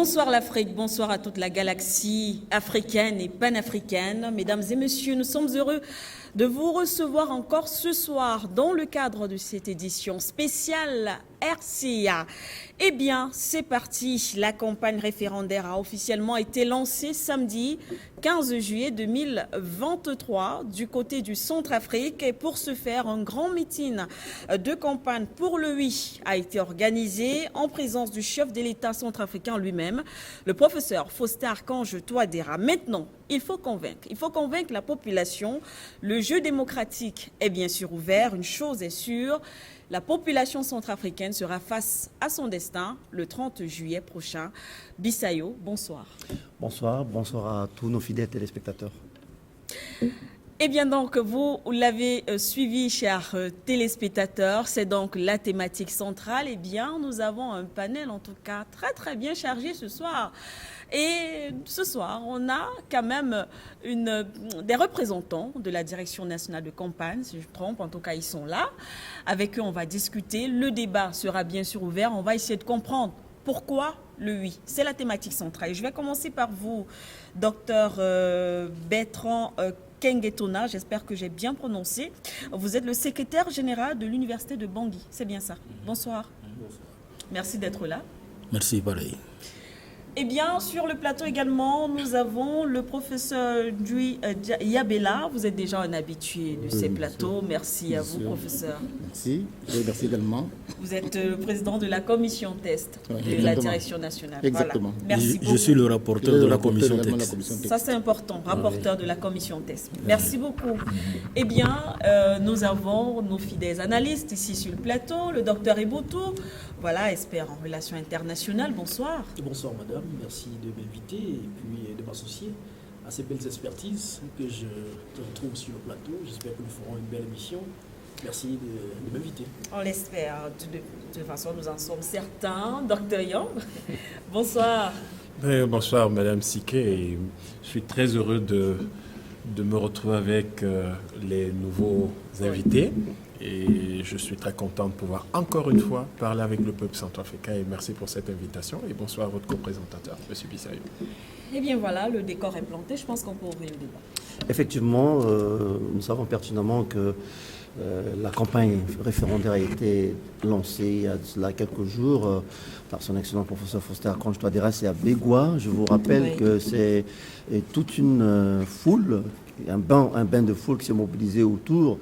Bonsoir l'Afrique, bonsoir à toute la galaxie africaine et panafricaine. Mesdames et messieurs, nous sommes heureux de vous recevoir encore ce soir dans le cadre de cette édition spéciale RCA. Eh bien, c'est parti. La campagne référendaire a officiellement été lancée samedi 15 juillet 2023 du côté du Centrafrique. Et pour ce faire, un grand meeting de campagne pour le oui a été organisé en présence du chef de l'État centrafricain lui-même, le professeur Faustin Archange Touadéra. Maintenant, il faut convaincre la population. Le jeu démocratique est bien sûr ouvert. Une chose est sûre, la population centrafricaine sera face à son destin le 30 juillet prochain. Bissayo, bonsoir. Bonsoir à tous nos fidèles téléspectateurs. Eh bien donc, vous l'avez suivi, chers téléspectateurs, c'est donc la thématique centrale. Eh bien, nous avons un panel en tout cas très bien chargé ce soir. Et ce soir, on a quand même des représentants de la Direction nationale de campagne, si je me trompe, en tout cas ils sont là. Avec eux, on va discuter. Le débat sera bien sûr ouvert. On va essayer de comprendre pourquoi le oui. C'est la thématique centrale. Je vais commencer par vous, docteur Bertrand Kengetona, j'espère que j'ai bien prononcé. Vous êtes le secrétaire général de l'université de Bangui, c'est bien ça. Bonsoir. Bonsoir. Merci d'être là. Merci, pareil. Eh bien, sur le plateau également, nous avons le professeur Dui Yabela. Vous êtes déjà un habitué de ces plateaux. Merci à vous, professeur. Merci. Merci également. Vous êtes le président de la commission test de la direction nationale. Exactement. Voilà. Merci beaucoup. Je suis le rapporteur de la commission texte. Ça, c'est important, rapporteur de la commission test. Merci beaucoup. Eh bien, nous avons nos fidèles analystes ici sur le plateau, le docteur Eboutou, voilà, expert en relations internationales. Bonsoir. Bonsoir, madame. Merci de m'inviter et puis de m'associer à ces belles expertises que je retrouve sur le plateau. J'espère que nous ferons une belle émission. Merci de m'inviter. On l'espère. De toute façon, nous en sommes certains. Docteur Yang, bonsoir. Bonsoir, madame Siké. Et je suis très heureux de me retrouver avec les nouveaux invités. Et je suis très content de pouvoir encore une fois parler avec le peuple centrafricain. Et merci pour cette invitation. Et bonsoir à votre co-présentateur, M. Bissayo. Eh bien voilà, le décor est planté. Je pense qu'on peut ouvrir le débat. Effectivement, nous savons pertinemment que la campagne référendaire a été lancée il y a cela quelques jours par son excellent professeur Faustin Archange Touadéra, c'est à Bégoua. Je vous rappelle que c'est toute une foule, un bain de foule qui s'est mobilisé autour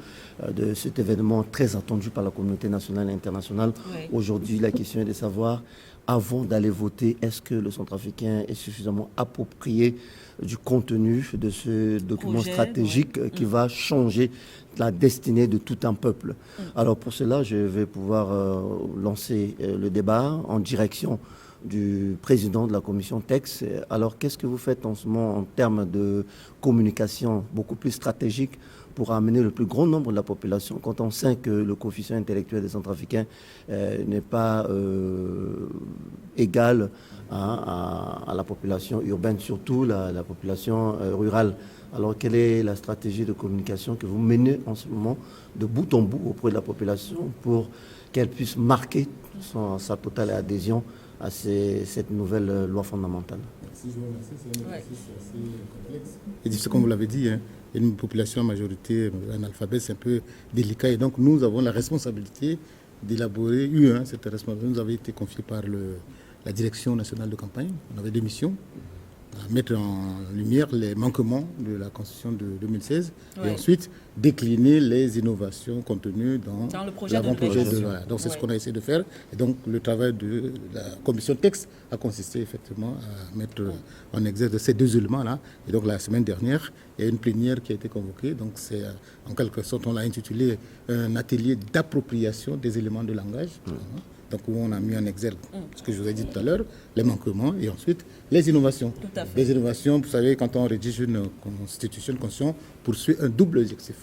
de cet événement très attendu par la communauté nationale et internationale. Oui. Aujourd'hui, la question est de savoir, avant d'aller voter, est-ce que le Centrafricain est suffisamment approprié du contenu de ce document stratégique qui va changer la destinée de tout un peuple. Alors pour cela, je vais pouvoir lancer le débat en direction du président de la commission texte. Alors qu'est-ce que vous faites en ce moment en termes de communication beaucoup plus stratégique pour amener le plus grand nombre de la population, quand on sait que le coefficient intellectuel des Centrafricains n'est pas égal à la population urbaine, surtout la population rurale. Alors, quelle est la stratégie de communication que vous menez en ce moment de bout en bout auprès de la population pour qu'elle puisse marquer sa totale adhésion à cette nouvelle loi fondamentale? Merci, je vous remercie. C'est un exercice assez complexe. Et difficile, comme vous l'avez dit, hein, une population à majorité analphabète, c'est un peu délicat. Et donc, nous avons la responsabilité d'élaborer cette responsabilité nous avait été confiée par la Direction nationale de campagne. On avait deux missions. Mettre en lumière les manquements de la Constitution de 2016 et ensuite décliner les innovations contenues dans l'avant-projet de loi. Donc c'est ce qu'on a essayé de faire. Et donc le travail de la commission texte a consisté effectivement à mettre en exergue ces deux éléments-là. Et donc la semaine dernière, il y a une plénière qui a été convoquée. Donc c'est en quelque sorte, on l'a intitulé un atelier d'appropriation des éléments de langage. Donc, où on a mis en exergue ce que je vous ai dit tout à l'heure, les manquements et ensuite les innovations. Tout à fait. Les innovations, vous savez, quand on rédige une constitution, une constitution, poursuit un double objectif.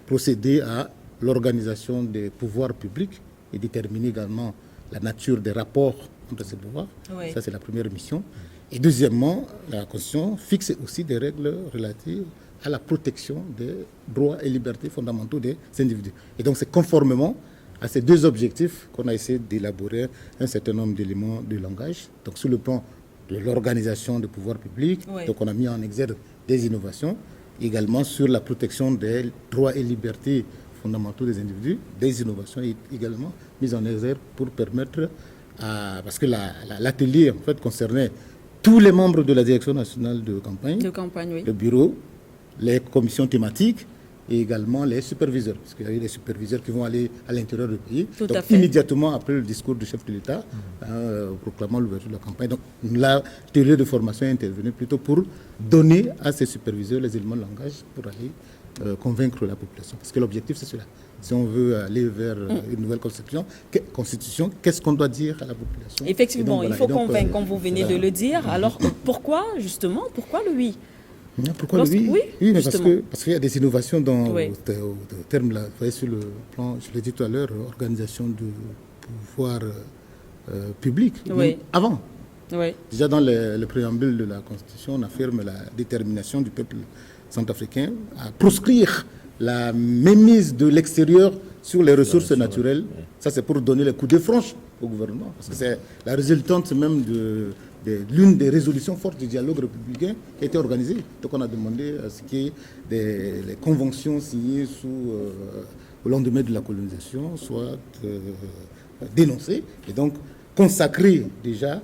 Procéder à l'organisation des pouvoirs publics et déterminer également la nature des rapports entre ces pouvoirs. Oui. Ça, c'est la première mission. Et deuxièmement, la constitution fixe aussi des règles relatives à la protection des droits et libertés fondamentaux des individus. Et donc, c'est conformément à ces deux objectifs qu'on a essayé d'élaborer un certain nombre d'éléments de langage. Donc sur le plan de l'organisation des pouvoirs publics, donc on a mis en exergue des innovations, également sur la protection des droits et libertés fondamentaux des individus, des innovations également mises en exergue pour permettre parce que l'atelier en fait concernait tous les membres de la direction nationale de campagne, le bureau, les commissions thématiques et également les superviseurs, parce qu'il y a eu des superviseurs qui vont aller à l'intérieur du pays. Donc immédiatement après le discours du chef de l'État, proclamant l'ouverture de la campagne. Donc l'atelier de formation est intervenu plutôt pour donner à ces superviseurs les éléments de langage pour aller convaincre la population. Parce que l'objectif c'est cela. Si on veut aller vers une nouvelle constitution, qu'est-ce qu'on doit dire à la population? Effectivement, donc, il faut convaincre, comme vous venez de le dire. Alors pourquoi justement, pourquoi le oui? Pourquoi le oui? Oui, mais parce qu'il y a des innovations dans au terme là, vous voyez, sur le plan, je l'ai dit tout à l'heure, organisation du pouvoir public. Avant. Déjà dans le préambule de la Constitution, on affirme la détermination du peuple centrafricain à proscrire la mainmise de l'extérieur sur les ressources naturelles. Ça, c'est pour donner le coup de franche au gouvernement. Parce que c'est la résultante même de l'une des résolutions fortes du dialogue républicain qui a été organisée. Donc on a demandé à ce qu'il y ait les conventions signées au lendemain de la colonisation soient dénoncées et donc consacrer déjà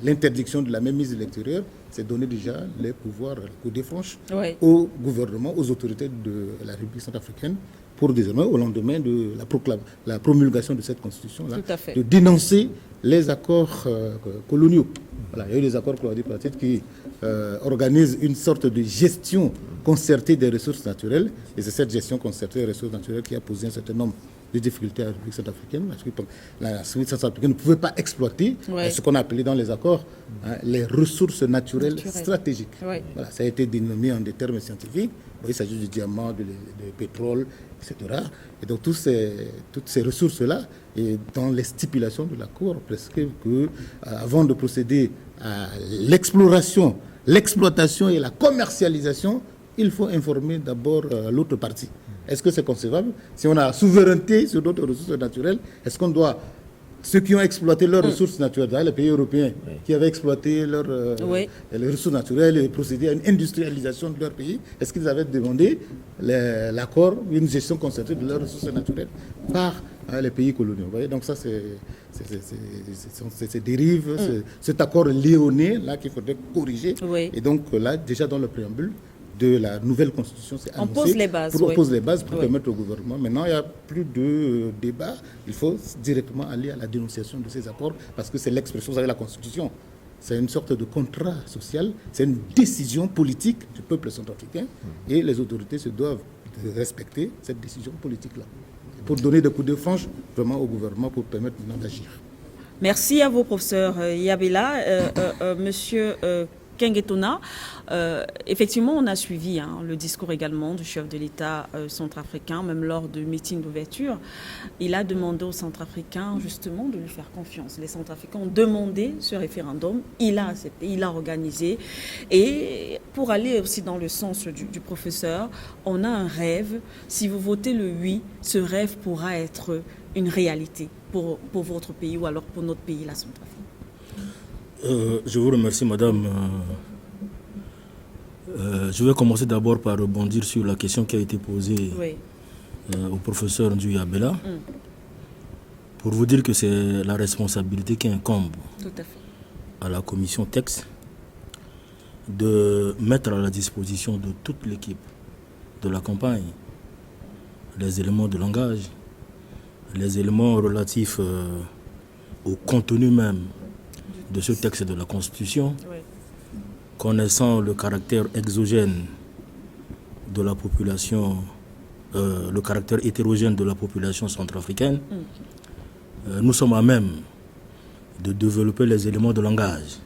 l'interdiction de la mainmise de l'extérieur, c'est donner déjà les pouvoirs, le coup de franche au gouvernement, aux autorités de la République centrafricaine pour désormais, au lendemain de la promulgation de cette constitution-là, de dénoncer les accords coloniaux. Voilà, il y a eu des accords coloniaux qui organisent une sorte de gestion concertée des ressources naturelles, et c'est cette gestion concertée des ressources naturelles qui a posé un certain nombre de difficultés à la République centrafricaine, parce que la République centrafricaine ne pouvait pas exploiter ce qu'on a appelé dans les accords les ressources naturelles stratégiques. Voilà, ça a été dénommé en des termes scientifiques. Il s'agit du diamant, du pétrole, etc. Et donc toutes ces ressources-là, et dans les stipulations de l'accord, prescrivent qu'avant de procéder à l'exploration, l'exploitation et la commercialisation, il faut informer d'abord l'autre partie. Est-ce que c'est concevable? Si on a souveraineté sur d'autres ressources naturelles, est-ce qu'on doit... Ceux qui ont exploité leurs ressources naturelles, les pays européens qui avaient exploité les ressources naturelles et procédé à une industrialisation de leur pays, est-ce qu'ils avaient demandé l'accord, une gestion concertée de leurs ressources naturelles par les pays coloniaux? Vous voyez, donc ça, c'est ces dérives, cet accord léoné là qu'il faudrait corriger. Et donc là, déjà dans le préambule de la nouvelle constitution, c'est annoncé. On pose les bases. On pose les bases pour permettre au gouvernement. Maintenant, il n'y a plus de débat. Il faut directement aller à la dénonciation de ces accords parce que c'est l'expression, vous savez, la constitution. C'est une sorte de contrat social. C'est une décision politique du peuple centrafricain et les autorités se doivent respecter cette décision politique-là pour donner des coups de franche vraiment au gouvernement pour permettre maintenant d'agir. Merci à vous, professeur Yabela. Monsieur Kengetona, effectivement, on a suivi le discours également du chef de l'État centrafricain, même lors du meeting d'ouverture. Il a demandé aux Centrafricains justement de lui faire confiance. Les Centrafricains ont demandé ce référendum, il a accepté, il a organisé. Et pour aller aussi dans le sens du professeur, on a un rêve. Si vous votez le oui, ce rêve pourra être une réalité pour votre pays ou alors pour notre pays, la Centrafrique. Je vous remercie, madame. Je vais commencer d'abord par rebondir sur la question qui a été posée au professeur Yabela pour vous dire que c'est la responsabilité qui incombe à la commission texte de mettre à la disposition de toute l'équipe de la campagne les éléments de langage, les éléments relatifs au contenu même de ce texte de la Constitution, connaissant le caractère exogène de la population, le caractère hétérogène de la population centrafricaine, nous sommes à même de développer les éléments de langage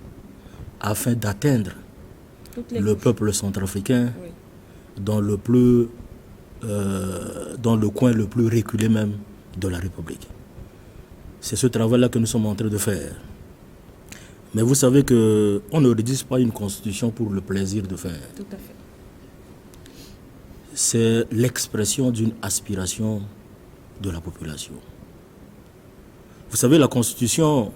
afin d'atteindre le peuple centrafricain dans le coin le plus reculé même de la République. C'est ce travail-là que nous sommes en train de faire. Mais vous savez qu'on ne rédige pas une constitution pour le plaisir de faire. Tout à fait. C'est l'expression d'une aspiration de la population. Vous savez, la Constitution,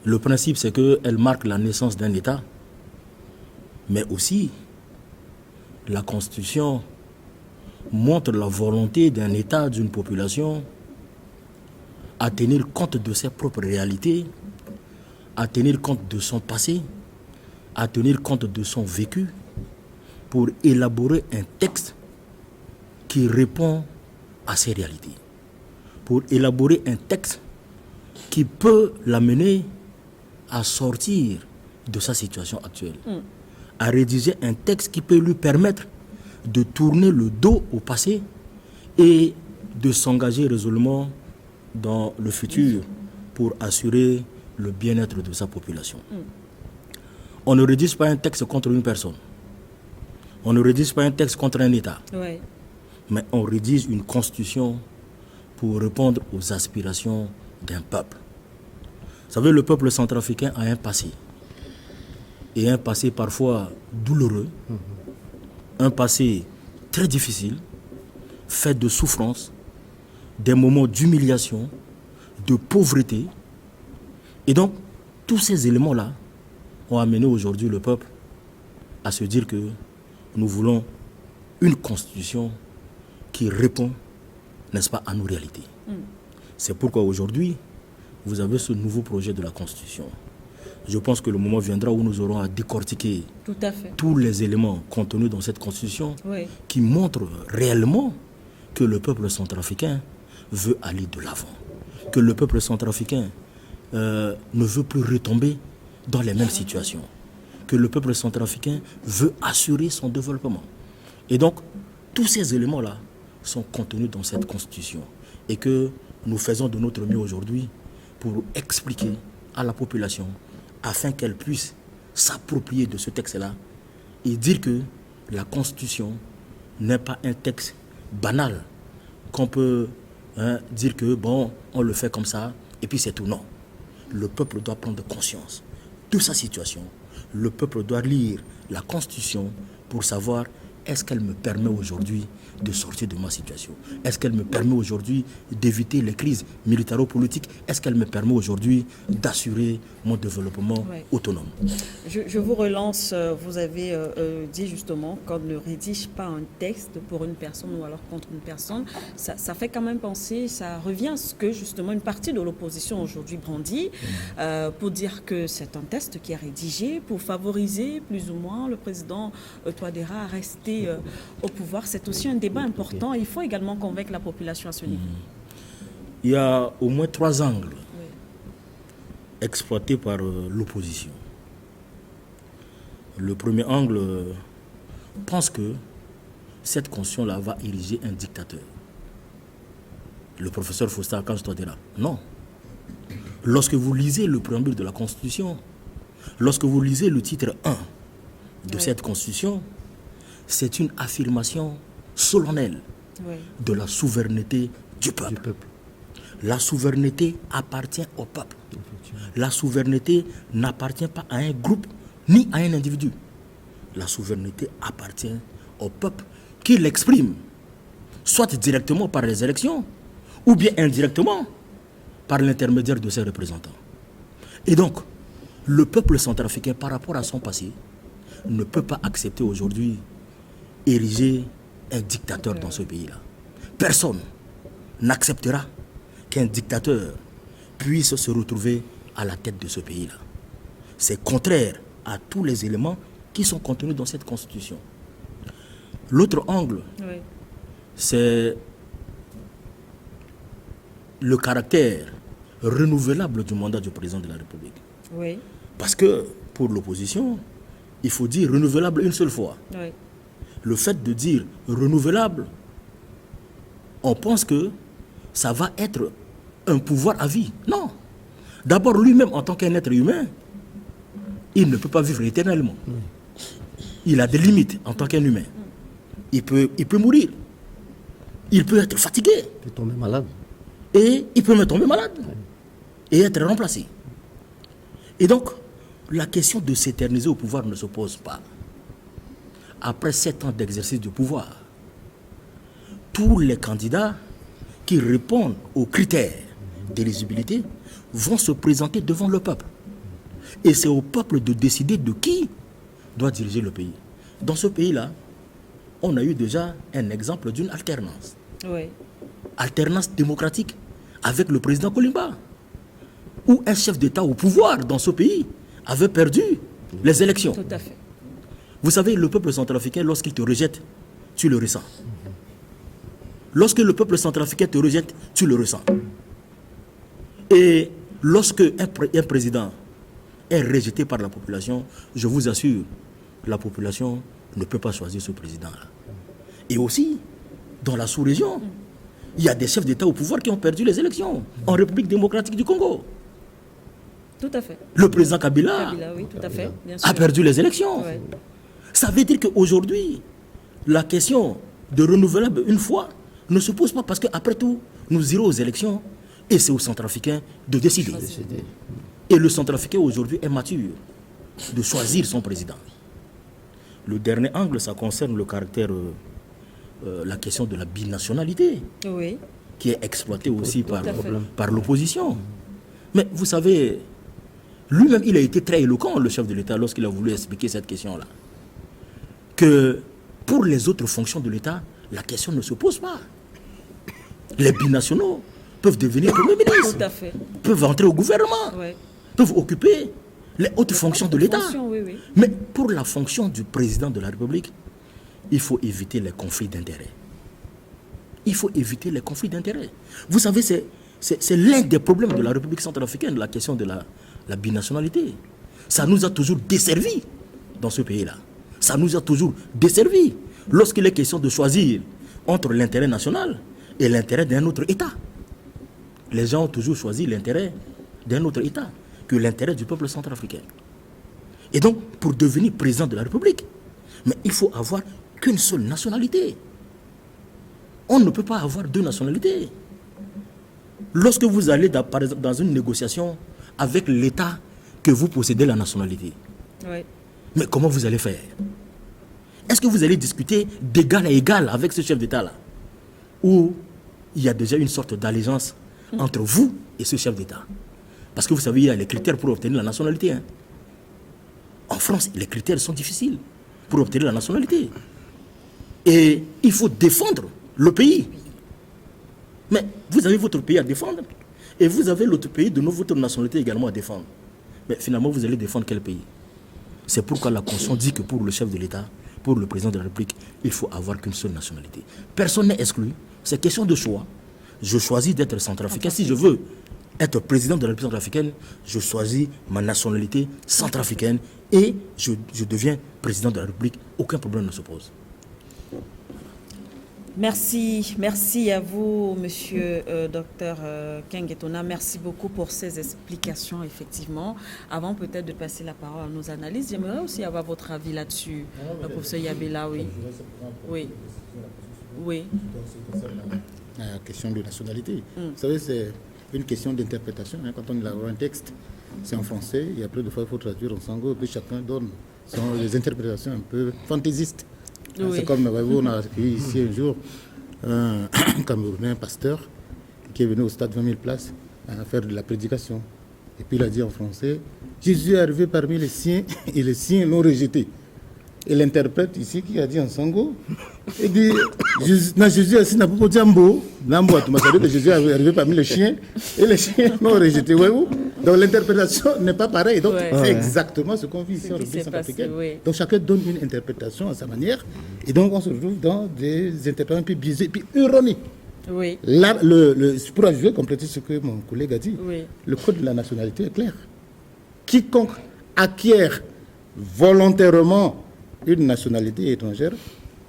le principe, c'est qu'elle marque la naissance d'un État, mais aussi, la Constitution montre la volonté d'un État, d'une population, à tenir compte de ses propres réalités, à tenir compte de son passé, à tenir compte de son vécu, pour élaborer un texte qui répond à ces réalités. Pour élaborer un texte qui peut l'amener à sortir de sa situation actuelle. À rédiger un texte qui peut lui permettre de tourner le dos au passé et de s'engager résolument dans le futur pour assurer le bien-être de sa population. On ne rédige pas un texte contre une personne. On ne rédige pas un texte contre un État. Ouais. Mais on rédige une constitution pour répondre aux aspirations d'un peuple. Vous savez, le peuple centrafricain a un passé. Et un passé parfois douloureux. Un passé très difficile, fait de souffrance, des moments d'humiliation, de pauvreté. Et donc, tous ces éléments-là ont amené aujourd'hui le peuple à se dire que nous voulons une constitution qui répond, n'est-ce pas, à nos réalités. C'est pourquoi aujourd'hui, vous avez ce nouveau projet de la constitution. Je pense que le moment viendra où nous aurons à décortiquer Tout à fait. tous les éléments contenus dans cette constitution Oui. qui montrent réellement que le peuple centrafricain veut aller de l'avant. Que le peuple centrafricain ne veut plus retomber dans les mêmes situations. Que le peuple centrafricain veut assurer son développement. Et donc, tous ces éléments-là sont contenus dans cette constitution. Et que nous faisons de notre mieux aujourd'hui pour expliquer à la population afin qu'elle puisse s'approprier de ce texte-là et dire que la constitution n'est pas un texte banal qu'on peut dire que bon, on le fait comme ça et puis c'est tout. Non. Le peuple doit prendre conscience de sa situation. Le peuple doit lire la Constitution pour savoir est-ce qu'elle me permet aujourd'hui de sortir de ma situation? Est-ce qu'elle me permet aujourd'hui d'éviter les crises militaro-politiques? Est-ce qu'elle me permet aujourd'hui d'assurer mon développement autonome? Je vous relance, vous avez dit justement qu'on ne rédige pas un texte pour une personne ou alors contre une personne. Ça fait quand même penser, ça revient à ce que justement une partie de l'opposition aujourd'hui brandit pour dire que c'est un texte qui est rédigé pour favoriser plus ou moins le président Touadéra à rester au pouvoir. C'est aussi un débat important. Il faut également convaincre la population à ce niveau. Il y a au moins 3 angles exploités par l'opposition. Le premier angle pense que cette constitution-là va ériger un dictateur. Le professeur Faustin Archange Touadéra. Non. Lorsque vous lisez le préambule de la Constitution, lorsque vous lisez le titre 1 de cette Constitution, c'est une affirmation solennelle de la souveraineté du peuple. La souveraineté appartient au peuple. La souveraineté n'appartient pas à un groupe ni à un individu. La souveraineté appartient au peuple qui l'exprime, soit directement par les élections, ou bien indirectement par l'intermédiaire de ses représentants. Et donc, le peuple centrafricain, par rapport à son passé, ne peut pas accepter aujourd'hui ériger un dictateur dans ce pays-là. Personne n'acceptera qu'un dictateur puisse se retrouver à la tête de ce pays-là. C'est contraire à tous les éléments qui sont contenus dans cette constitution. L'autre angle, c'est le caractère renouvelable du mandat du président de la République. Oui. Parce que pour l'opposition, il faut dire renouvelable une seule fois. Oui. Le fait de dire renouvelable, on pense que ça va être un pouvoir à vie. Non. D'abord, lui-même, en tant qu'un être humain, il ne peut pas vivre éternellement. Il a des limites en tant qu'un humain. Il peut mourir. Il peut être fatigué. Il peut tomber malade. Et il peut me tomber malade. Et être remplacé. Et donc, la question de s'éterniser au pouvoir ne se pose pas. Après 7 ans d'exercice du pouvoir, tous les candidats qui répondent aux critères d'éligibilité vont se présenter devant le peuple. Et c'est au peuple de décider de qui doit diriger le pays. Dans ce pays-là, on a eu déjà un exemple d'une alternance. Oui. Alternance démocratique avec le président Kolimba, où un chef d'État au pouvoir dans ce pays avait perdu les élections. Tout à fait. Vous savez, le peuple centrafricain, lorsqu'il te rejette, tu le ressens. Lorsque le peuple centrafricain te rejette, tu le ressens. Et lorsque un président est rejeté par la population, je vous assure, la population ne peut pas choisir ce président-là. Et aussi, dans la sous-région, il y a des chefs d'État au pouvoir qui ont perdu les élections en République démocratique du Congo. Tout à fait. Le président Kabila, Oui, tout à fait, bien sûr. a perdu les élections. Ouais. Ça veut dire qu'aujourd'hui, la question de renouvelable une fois ne se pose pas parce qu'après tout, nous irons aux élections et c'est aux Centrafricains de décider. Et le Centrafricain aujourd'hui est mature de choisir son président. Le dernier angle, ça concerne le caractère, la question de la binationalité, Oui. qui est exploitée aussi à fait. par l'opposition. Mais vous savez, lui-même, il a été très éloquent, le chef de l'État, lorsqu'il a voulu expliquer cette question-là. Que pour les autres fonctions de l'État, la question ne se pose pas. Les binationaux peuvent devenir premiers ministres, Tout à fait. peuvent entrer au gouvernement, Ouais. peuvent occuper les hautes fonctions de l'État. Oui, oui. Mais pour la fonction du président de la République, il faut éviter les conflits d'intérêts. Il faut éviter les conflits d'intérêts. Vous savez, c'est l'un des problèmes de la République centrafricaine, la question de la binationalité. Ça nous a toujours desservi dans ce pays-là. Ça nous a toujours desservi lorsqu'il est question de choisir entre l'intérêt national et l'intérêt d'un autre État. Les gens ont toujours choisi l'intérêt d'un autre État que l'intérêt du peuple centrafricain. Et donc, pour devenir président de la République, mais il faut avoir qu'une seule nationalité. On ne peut pas avoir deux nationalités. Lorsque vous allez, par exemple, dans une négociation avec l'État que vous possédez la nationalité, Oui. mais comment vous allez faire? Est-ce que vous allez discuter d'égal à égal avec ce chef d'État-là? Ou il y a déjà une sorte d'allégeance entre vous et ce chef d'État? Parce que vous savez, il y a les critères pour obtenir la nationalité. Hein. En France, les critères sont difficiles pour obtenir la nationalité. Et il faut défendre le pays. Mais vous avez votre pays à défendre et vous avez l'autre pays de votre nationalité également à défendre. Mais finalement, vous allez défendre quel pays? C'est pourquoi la Constitution dit que pour le chef de l'État, pour le président de la République, il faut avoir qu'une seule nationalité. Personne n'est exclu. C'est question de choix. Je choisis d'être centrafricain. Si je veux être président de la République centrafricaine, je choisis ma nationalité centrafricaine et je deviens président de la République. Aucun problème ne se pose. Merci à vous, monsieur docteur Kengetona. Merci beaucoup pour ces explications, effectivement. Avant peut-être de passer la parole à nos analystes, j'aimerais aussi avoir votre avis là-dessus, professeur Yabela, oui. Oui. Oui. La question de nationalité. Vous savez, c'est une question d'interprétation. Hein. Quand on élabore un texte, c'est en français, et après, des fois, il faut traduire en sango, et puis chacun donne les interprétations un peu fantaisistes. Oui. C'est comme, on a accueilli ici un jour un Camerounais, un pasteur, qui est venu au stade 20 000 places à faire de la prédication. Et puis il a dit en français, Jésus est arrivé parmi les siens et les siens l'ont rejeté. Et l'interprète ici qui a dit en sango, il dit, Jésus assis n'a pas dit Ambo, Jésus est arrivé parmi les chiens et les chiens l'ont rejeté. Voyez-vous? Donc l'interprétation n'est pas pareille. Donc c'est exactement ce qu'on vit ici en République centrafricaine. Oui. Donc chacun donne une interprétation à sa manière. Et donc on se retrouve dans des interprétations un peu biaisées, puis erronées. Oui. Là, pour ajouter, compléter ce que mon collègue a dit, le code de la nationalité est clair. Quiconque acquiert volontairement une nationalité étrangère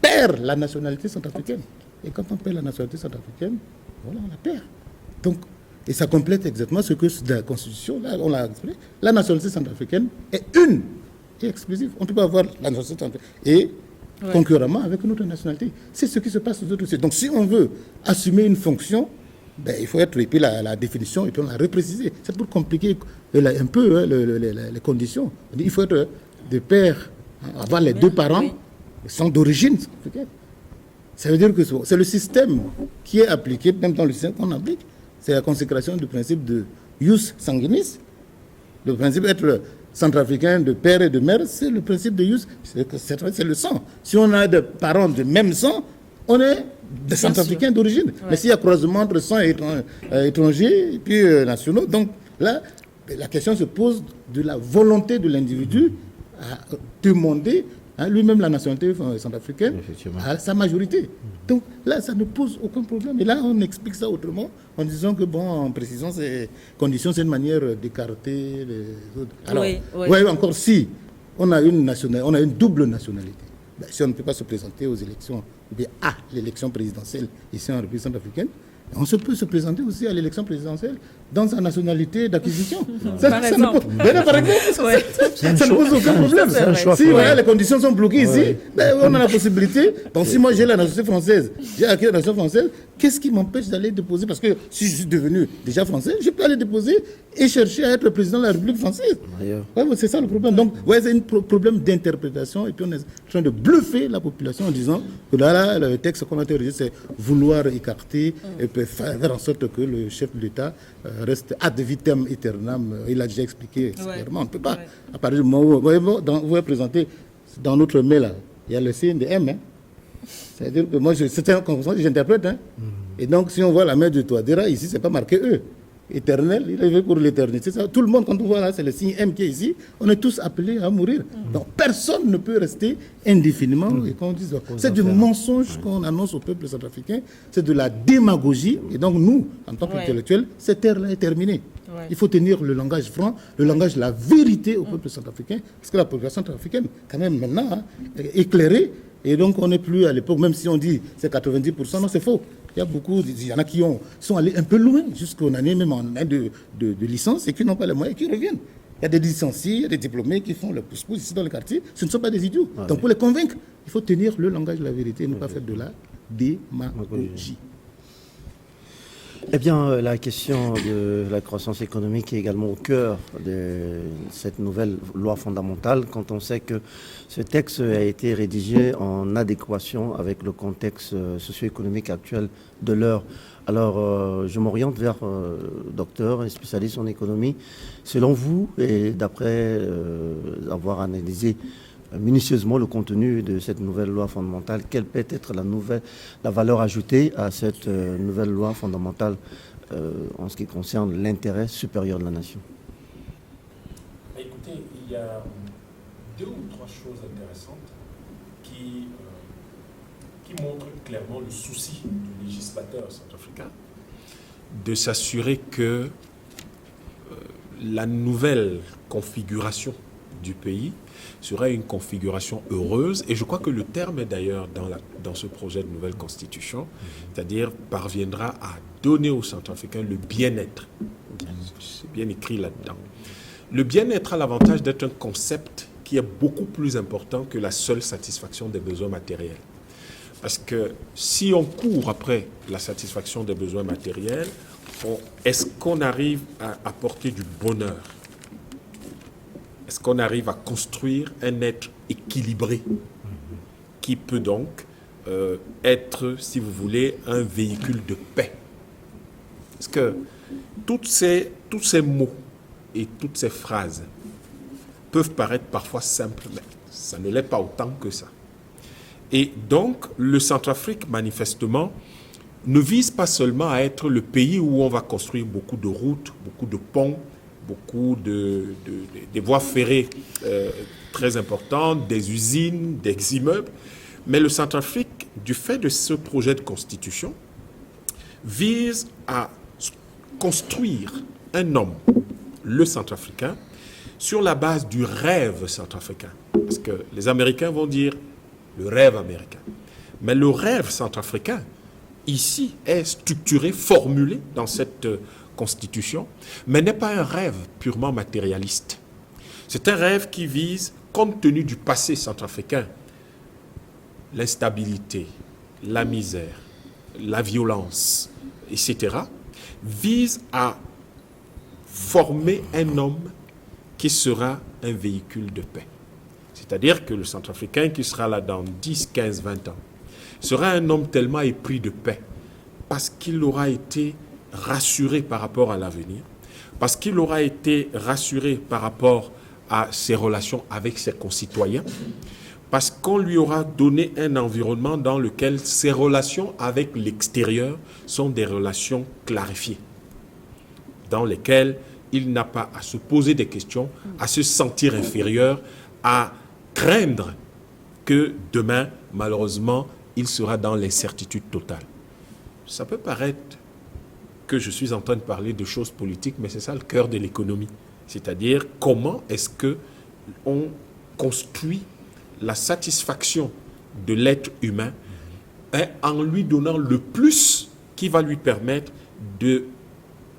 perd la nationalité centrafricaine. Et quand on perd la nationalité centrafricaine, voilà, on la perd. Donc, et ça complète exactement ce que la Constitution, là, on l'a expliqué. La nationalité centrafricaine est une et exclusive. On ne peut pas avoir la nationalité centrafricaine et concurremment avec une autre nationalité. C'est ce qui se passe aux autres dossiers. Donc, si on veut assumer une fonction, ben, il faut être, et puis la définition, et puis on l'a reprécisé. C'est pour compliquer un peu les conditions. Il faut être de père, avoir les deux parents qui sont d'origine centrafricaine. Ça veut dire que c'est le système qui est appliqué, même dans le système qu'on applique, c'est la consécration du principe de ius sanguinis. Le principe d'être centrafricain de père et de mère, c'est le principe de ius, c'est le sang. Si on a des parents de même sang, on est des centrafricains d'origine. Ouais. Mais s'il y a croisement entre sang étrangers et puis nationaux, donc là, la question se pose de la volonté de l'individu à demander lui-même la nationalité centrafricaine à sa majorité. Donc là, ça ne pose aucun problème. Et là, on explique ça autrement en disant que, en précisant ces conditions, c'est une manière d'écarter les autres. Alors, ouais, encore si on a une double nationalité, si on ne peut pas se présenter aux élections, ou bien à l'élection présidentielle ici en République centrafricaine, on peut se présenter aussi à l'élection présidentielle dans sa nationalité d'acquisition. Ça ne pose aucun problème. Si les conditions sont bloquées ici, on a la possibilité. Donc si moi j'ai la nationalité française, j'ai acquis la nationalité française, qu'est-ce qui m'empêche d'aller déposer? Parce que si je suis devenu déjà français, je peux aller déposer et chercher à être le président de la République française. C'est ça le problème. Donc c'est un problème d'interprétation et puis on est en train de bluffer la population en disant que là le texte qu'on a rédigé, c'est vouloir écarter et faire en sorte que le chef de l'État reste ad vitam aeternam. Il a déjà expliqué clairement. On ne peut pas. À partir du moment où vous présentez dans notre mail, là, il y a le CNDM. C'est-à-dire que moi, c'est un concept que j'interprète. Et donc, si on voit la main de Touadéra, ici, c'est pas marqué eux. Éternel, il est fait pour l'éternité. C'est ça. Tout le monde, quand on voit là, c'est le signe M qui est ici. On est tous appelés à mourir. Donc, personne ne peut rester indéfiniment. Et quand on dit, c'est du mensonge qu'on annonce au peuple centrafricain. C'est de la démagogie. Et donc, nous, en tant qu'intellectuels, cette ère-là est terminée. Il faut tenir le langage franc, le langage de la vérité au peuple centrafricain. Parce que la population centrafricaine, quand même, maintenant, est éclairée. Et donc, on n'est plus à l'époque, même si on dit c'est 90%, non, c'est faux. Il y en a qui sont allés un peu loin, jusqu'aux années même en année de licence, et qui n'ont pas les moyens et qui reviennent. Il y a des licenciés, il y a des diplômés qui font le pouce-pouce ici dans le quartier. Ce ne sont pas des idiots. Donc, pour les convaincre, il faut tenir le langage de la vérité et ne pas faire de la démagogie. Eh bien, la question de la croissance économique est également au cœur de cette nouvelle loi fondamentale, quand on sait que ce texte a été rédigé en adéquation avec le contexte socio-économique actuel de l'heure. Alors, je m'oriente vers docteur et spécialiste en économie. Selon vous, et d'après avoir analysé minutieusement le contenu de cette nouvelle loi fondamentale, quelle peut être la valeur ajoutée à cette nouvelle loi fondamentale en ce qui concerne l'intérêt supérieur de la nation? Écoutez, il y a 2 ou 3 choses intéressantes qui montrent clairement le souci du législateur centrafricain de s'assurer que la nouvelle configuration du pays serait une configuration heureuse, et je crois que le terme est d'ailleurs dans ce projet de nouvelle constitution, c'est-à-dire parviendra à donner aux Centrafricains le bien-être. C'est bien écrit là-dedans. Le bien-être a l'avantage d'être un concept qui est beaucoup plus important que la seule satisfaction des besoins matériels. Parce que si on court après la satisfaction des besoins matériels, est-ce qu'on arrive à apporter du bonheur? Est-ce qu'on arrive à construire un être équilibré qui peut donc être, si vous voulez, un véhicule de paix? Parce que tous ces mots et toutes ces phrases peuvent paraître parfois simples, mais ça ne l'est pas autant que ça. Et donc, le Centrafrique, manifestement, ne vise pas seulement à être le pays où on va construire beaucoup de routes, beaucoup de ponts, beaucoup des voies ferrées très importantes, des usines, des immeubles. Mais le Centrafrique, du fait de ce projet de constitution, vise à construire un homme, le Centrafricain, sur la base du rêve centrafricain. Parce que les Américains vont dire le rêve américain. Mais le rêve centrafricain, ici, est structuré, formulé dans cette constitution, mais n'est pas un rêve purement matérialiste. C'est un rêve qui vise, compte tenu du passé centrafricain, l'instabilité, la misère, la violence, etc., vise à former un homme qui sera un véhicule de paix. C'est-à-dire que le Centrafricain qui sera là dans 10, 15, 20 ans sera un homme tellement épris de paix, parce qu'il aura été rassuré par rapport à l'avenir, parce qu'il aura été rassuré par rapport à ses relations avec ses concitoyens, parce qu'on lui aura donné un environnement dans lequel ses relations avec l'extérieur sont des relations clarifiées, dans lesquelles il n'a pas à se poser des questions, à se sentir inférieur, à craindre que demain, malheureusement, il sera dans l'incertitude totale. Ça peut paraître que je suis en train de parler de choses politiques, mais c'est ça le cœur de l'économie. C'est-à-dire comment est-ce qu'on construit la satisfaction de l'être humain en lui donnant le plus qui va lui permettre de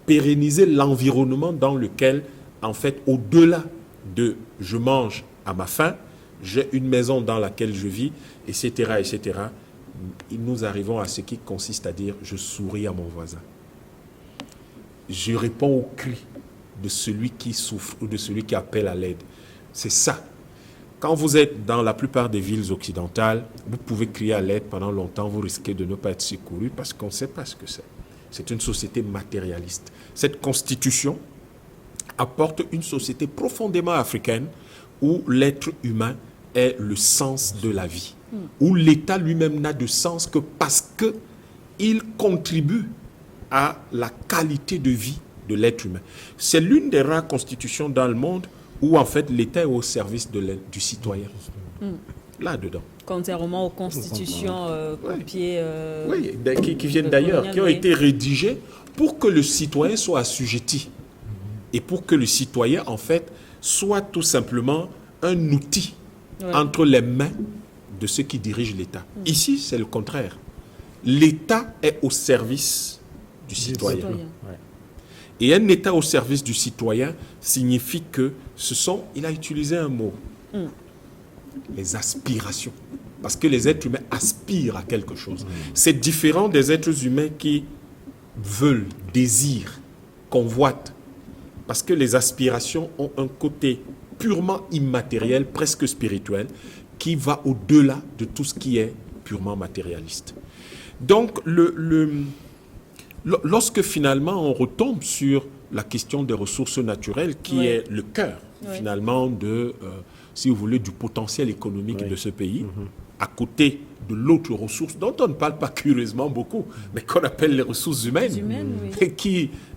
pérenniser l'environnement dans lequel, en fait, au-delà de « je mange à ma faim », j'ai une maison dans laquelle je vis, etc., etc., nous arrivons à ce qui consiste à dire « je souris à mon voisin ». Je réponds au cri de celui qui souffre ou de celui qui appelle à l'aide. C'est ça. Quand vous êtes dans la plupart des villes occidentales, vous pouvez crier à l'aide pendant longtemps, vous risquez de ne pas être secouru parce qu'on ne sait pas ce que c'est. C'est une société matérialiste. Cette constitution apporte une société profondément africaine où l'être humain est le sens de la vie, où l'État lui-même n'a de sens que parce qu'il contribue à la qualité de vie de l'être humain. C'est l'une des rares constitutions dans le monde où en fait l'État est au service du citoyen. Là-dedans. Contrairement aux constitutions copiées qui viennent d'ailleurs, qui ont été rédigées pour que le citoyen soit assujetti et pour que le citoyen en fait soit tout simplement un outil entre les mains de ceux qui dirigent l'État. Ici, c'est le contraire. L'État est au service du citoyen. Et un État au service du citoyen signifie que il a utilisé un mot, les aspirations. Parce que les êtres humains aspirent à quelque chose. C'est différent des êtres humains qui veulent, désirent, convoitent. Parce que les aspirations ont un côté purement immatériel, presque spirituel, qui va au-delà de tout ce qui est purement matérialiste. Donc, lorsque finalement on retombe sur la question des ressources naturelles, qui est le cœur finalement de, si vous voulez, du potentiel économique de ce pays, à côté de l'autre ressource dont on ne parle pas curieusement beaucoup, mais qu'on appelle les ressources humaines,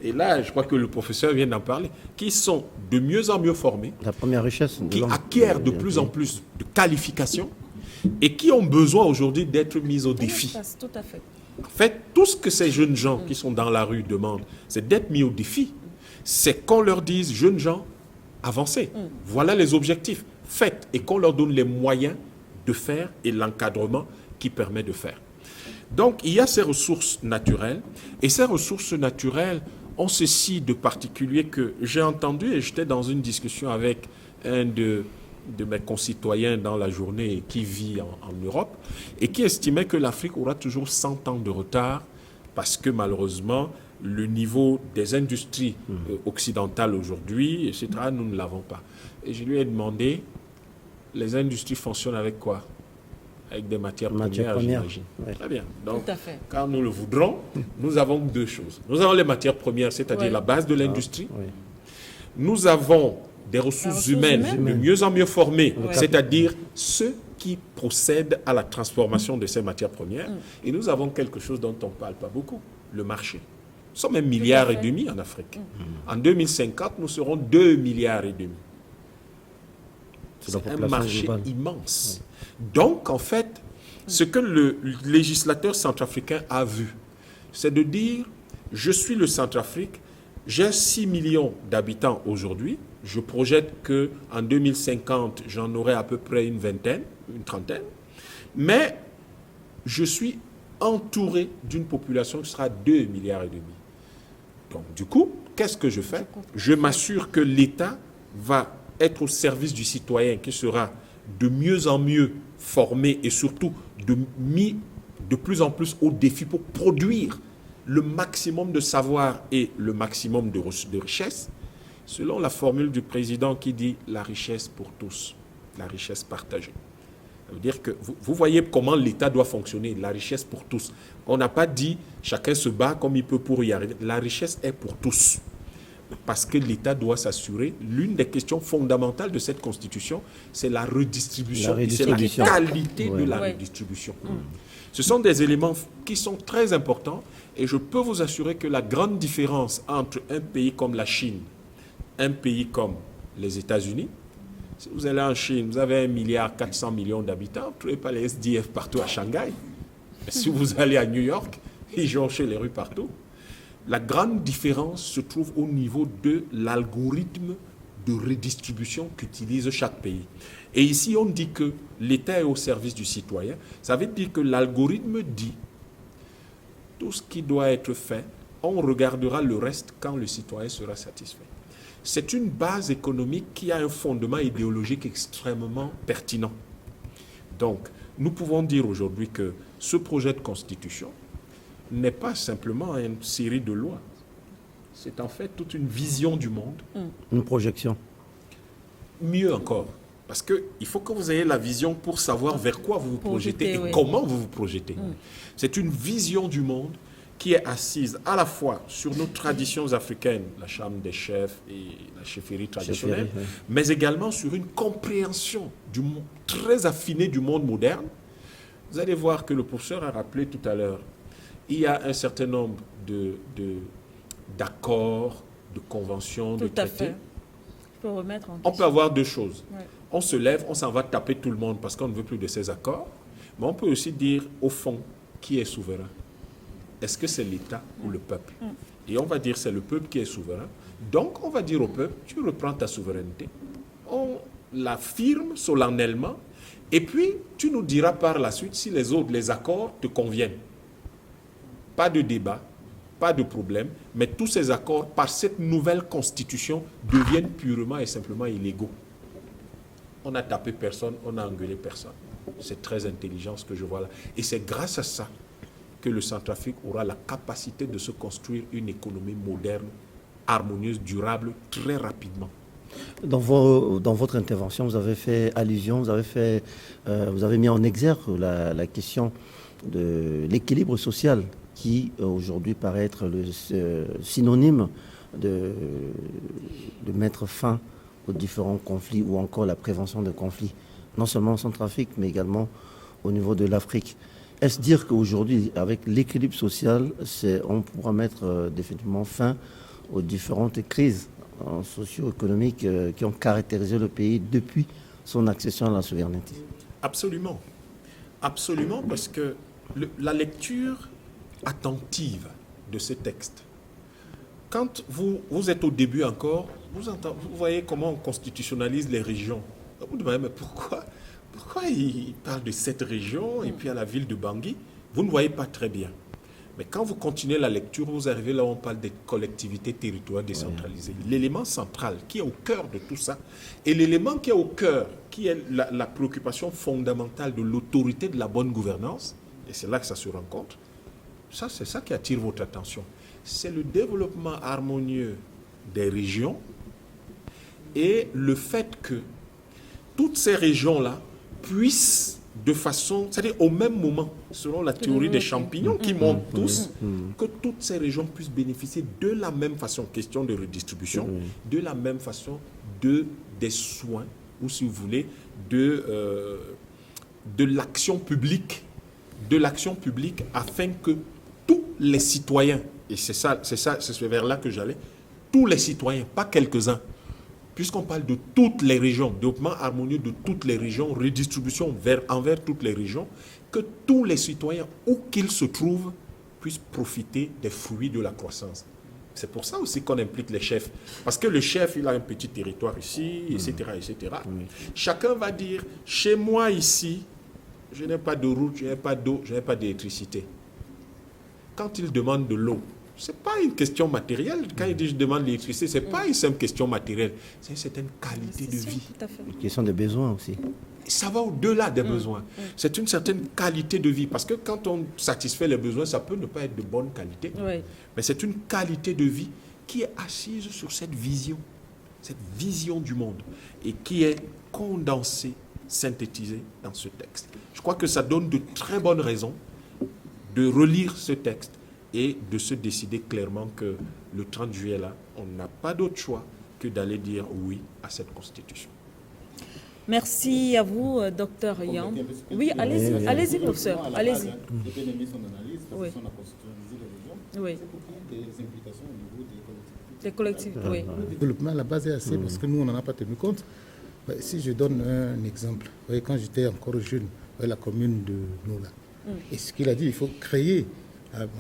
et là je crois que le professeur vient d'en parler, qui sont de mieux en mieux formés, la première richesse, qui acquièrent de plus en plus de qualifications et qui ont besoin aujourd'hui d'être mis au défi. Tout à fait. En fait, tout ce que ces jeunes gens qui sont dans la rue demandent, c'est d'être mis au défi. C'est qu'on leur dise, jeunes gens, avancez. Voilà les objectifs. Faites. Et qu'on leur donne les moyens de faire et l'encadrement qui permet de faire. Donc, il y a ces ressources naturelles. Et ces ressources naturelles ont ceci de particulier que j'ai entendu, et j'étais dans une discussion avec un de mes concitoyens dans la journée qui vit en Europe et qui estimait que l'Afrique aura toujours 100 ans de retard parce que malheureusement, le niveau des industries occidentales aujourd'hui, etc., nous ne l'avons pas. Et je lui ai demandé, les industries fonctionnent avec quoi? Avec des matières premières, j'imagine. Ouais. Très bien. Donc, quand nous le voudrons, nous avons deux choses. Nous avons les matières premières, c'est-à-dire la base de l'industrie. Nous avons des ressources humaines de mieux en mieux formées, c'est-à-dire ceux qui procèdent à la transformation de ces matières premières. Et nous avons quelque chose dont on ne parle pas beaucoup, le marché. Nous sommes 1,5 milliard en Afrique. En 2050, nous serons 2,5 milliards. C'est un marché immense. Donc, en fait, ce que le législateur centrafricain a vu, c'est de dire, je suis le Centrafrique, j'ai 6 millions d'habitants aujourd'hui, je projette qu'en 2050, j'en aurai à peu près une vingtaine, une trentaine, mais je suis entouré d'une population qui sera 2,5 milliards. Donc, du coup, qu'est-ce que je fais? Je m'assure que l'État va être au service du citoyen qui sera de mieux en mieux formé et surtout mis de plus en plus au défi pour produire le maximum de savoir et le maximum de richesse, selon la formule du président qui dit la richesse pour tous, la richesse partagée. Ça veut dire que vous voyez comment l'État doit fonctionner, la richesse pour tous. On n'a pas dit chacun se bat comme il peut pour y arriver. La richesse est pour tous. Parce que l'État doit s'assurer, l'une des questions fondamentales de cette Constitution, c'est la redistribution. C'est la qualité de la redistribution. Ce sont des éléments qui sont très importants et je peux vous assurer que la grande différence entre un pays comme la Chine, un pays comme les États-Unis, si vous allez en Chine, vous avez 1,4 milliard d'habitants, vous ne trouvez pas les SDF partout à Shanghai. Mais si vous allez à New York, ils jonchent les rues partout. La grande différence se trouve au niveau de l'algorithme de redistribution qu'utilise chaque pays. Et ici, on dit que l'État est au service du citoyen. Ça veut dire que l'algorithme dit tout ce qui doit être fait, on regardera le reste quand le citoyen sera satisfait. C'est une base économique qui a un fondement idéologique extrêmement pertinent. Donc, nous pouvons dire aujourd'hui que ce projet de constitution n'est pas simplement une série de lois. C'est en fait toute une vision du monde. Une projection. Mieux encore, parce qu'il faut que vous ayez la vision pour savoir vers quoi vous vous projetez et comment vous vous projetez. C'est une vision du monde qui est assise à la fois sur nos traditions africaines, la chambre des chefs et la chefferie traditionnelle, mais également sur une compréhension du monde, très affinée du monde moderne. Vous allez voir que le professeur a rappelé tout à l'heure, il y a un certain nombre d'accords, de conventions, de traités. On peut avoir deux choses. On se lève, on s'en va taper tout le monde parce qu'on ne veut plus de ces accords. Mais on peut aussi dire, au fond, qui est souverain? Est-ce que c'est l'État ou le peuple? Et on va dire, c'est le peuple qui est souverain. Donc, on va dire au peuple, tu reprends ta souveraineté. On l'affirme solennellement. Et puis, tu nous diras par la suite si les accords te conviennent. Pas de débat, pas de problème, mais tous ces accords, par cette nouvelle constitution, deviennent purement et simplement illégaux. On n'a tapé personne, on n'a engueulé personne. C'est très intelligent ce que je vois là. Et c'est grâce à ça que le Centrafrique aura la capacité de se construire une économie moderne, harmonieuse, durable, très rapidement. Dans votre intervention, vous avez fait allusion, vous avez mis en exergue la question de l'équilibre social qui aujourd'hui paraît être le synonyme de mettre fin aux différents conflits ou encore la prévention de conflits, non seulement en Centrafrique, mais également au niveau de l'Afrique. Est-ce dire qu'aujourd'hui, avec l'équilibre social, on pourra mettre définitivement fin aux différentes crises socio-économiques qui ont caractérisé le pays depuis son accession à la souveraineté? Absolument. Absolument, parce que la lecture attentive de ce texte, quand vous êtes au début encore, vous voyez comment on constitutionnalise les régions. Vous vous demandez, mais pourquoi il parle de cette région et puis à la ville de Bangui? Vous ne voyez pas très bien. Mais quand vous continuez la lecture, vous arrivez là où on parle des collectivités territoriales décentralisées. L'élément central qui est au cœur de tout ça, et l'élément qui est au cœur, qui est la préoccupation fondamentale de l'autorité de la bonne gouvernance, et c'est là que ça se rencontre, ça, c'est ça qui attire votre attention. C'est le développement harmonieux des régions et le fait que toutes ces régions-là puissent de façon, c'est-à-dire au même moment, selon la théorie des champignons qui montent tous, que toutes ces régions puissent bénéficier de la même façon, question de redistribution, de la même façon des soins, ou si vous voulez, de l'action publique, afin que tous les citoyens, et c'est vers là que j'allais, tous les citoyens, pas quelques-uns, puisqu'on parle de toutes les régions, développement harmonieux de toutes les régions, redistribution envers toutes les régions, que tous les citoyens, où qu'ils se trouvent, puissent profiter des fruits de la croissance. C'est pour ça aussi qu'on implique les chefs. Parce que le chef, il a un petit territoire ici, etc., etc. Chacun va dire, chez moi ici, je n'ai pas de route, je n'ai pas d'eau, je n'ai pas d'électricité. Quand il demande de l'eau, ce n'est pas une question matérielle. Quand il dit je demande l'électricité, ce n'est pas une simple question matérielle. C'est une certaine qualité de vie. Une question de besoin aussi. Ça va au-delà des besoins. C'est une certaine qualité de vie. Parce que quand on satisfait les besoins, ça peut ne pas être de bonne qualité. Mais c'est une qualité de vie qui est assise sur cette vision. cette vision du monde, et qui est condensée, synthétisée dans ce texte. Je crois que ça donne de très bonnes raisons de relire ce texte et de se décider clairement que le 30 juillet, là, on n'a pas d'autre choix que d'aller dire oui à cette Constitution. Merci à vous, docteur Yamb. Oui, allez-y, professeur. Allez-y. J'ai bien aimé son analyse, parce Oui. que son a constitutionnalisé les régions. Oui. C'est pour qu'il y ait des implications au niveau des collectivités. Les collectivités, oui. Le développement à la base est assez, parce que nous, on n'en a pas tenu compte. Si je donne un exemple, vous voyez, quand j'étais encore jeune, vous voyez, la commune de Noula, et ce qu'il a dit, il faut créer,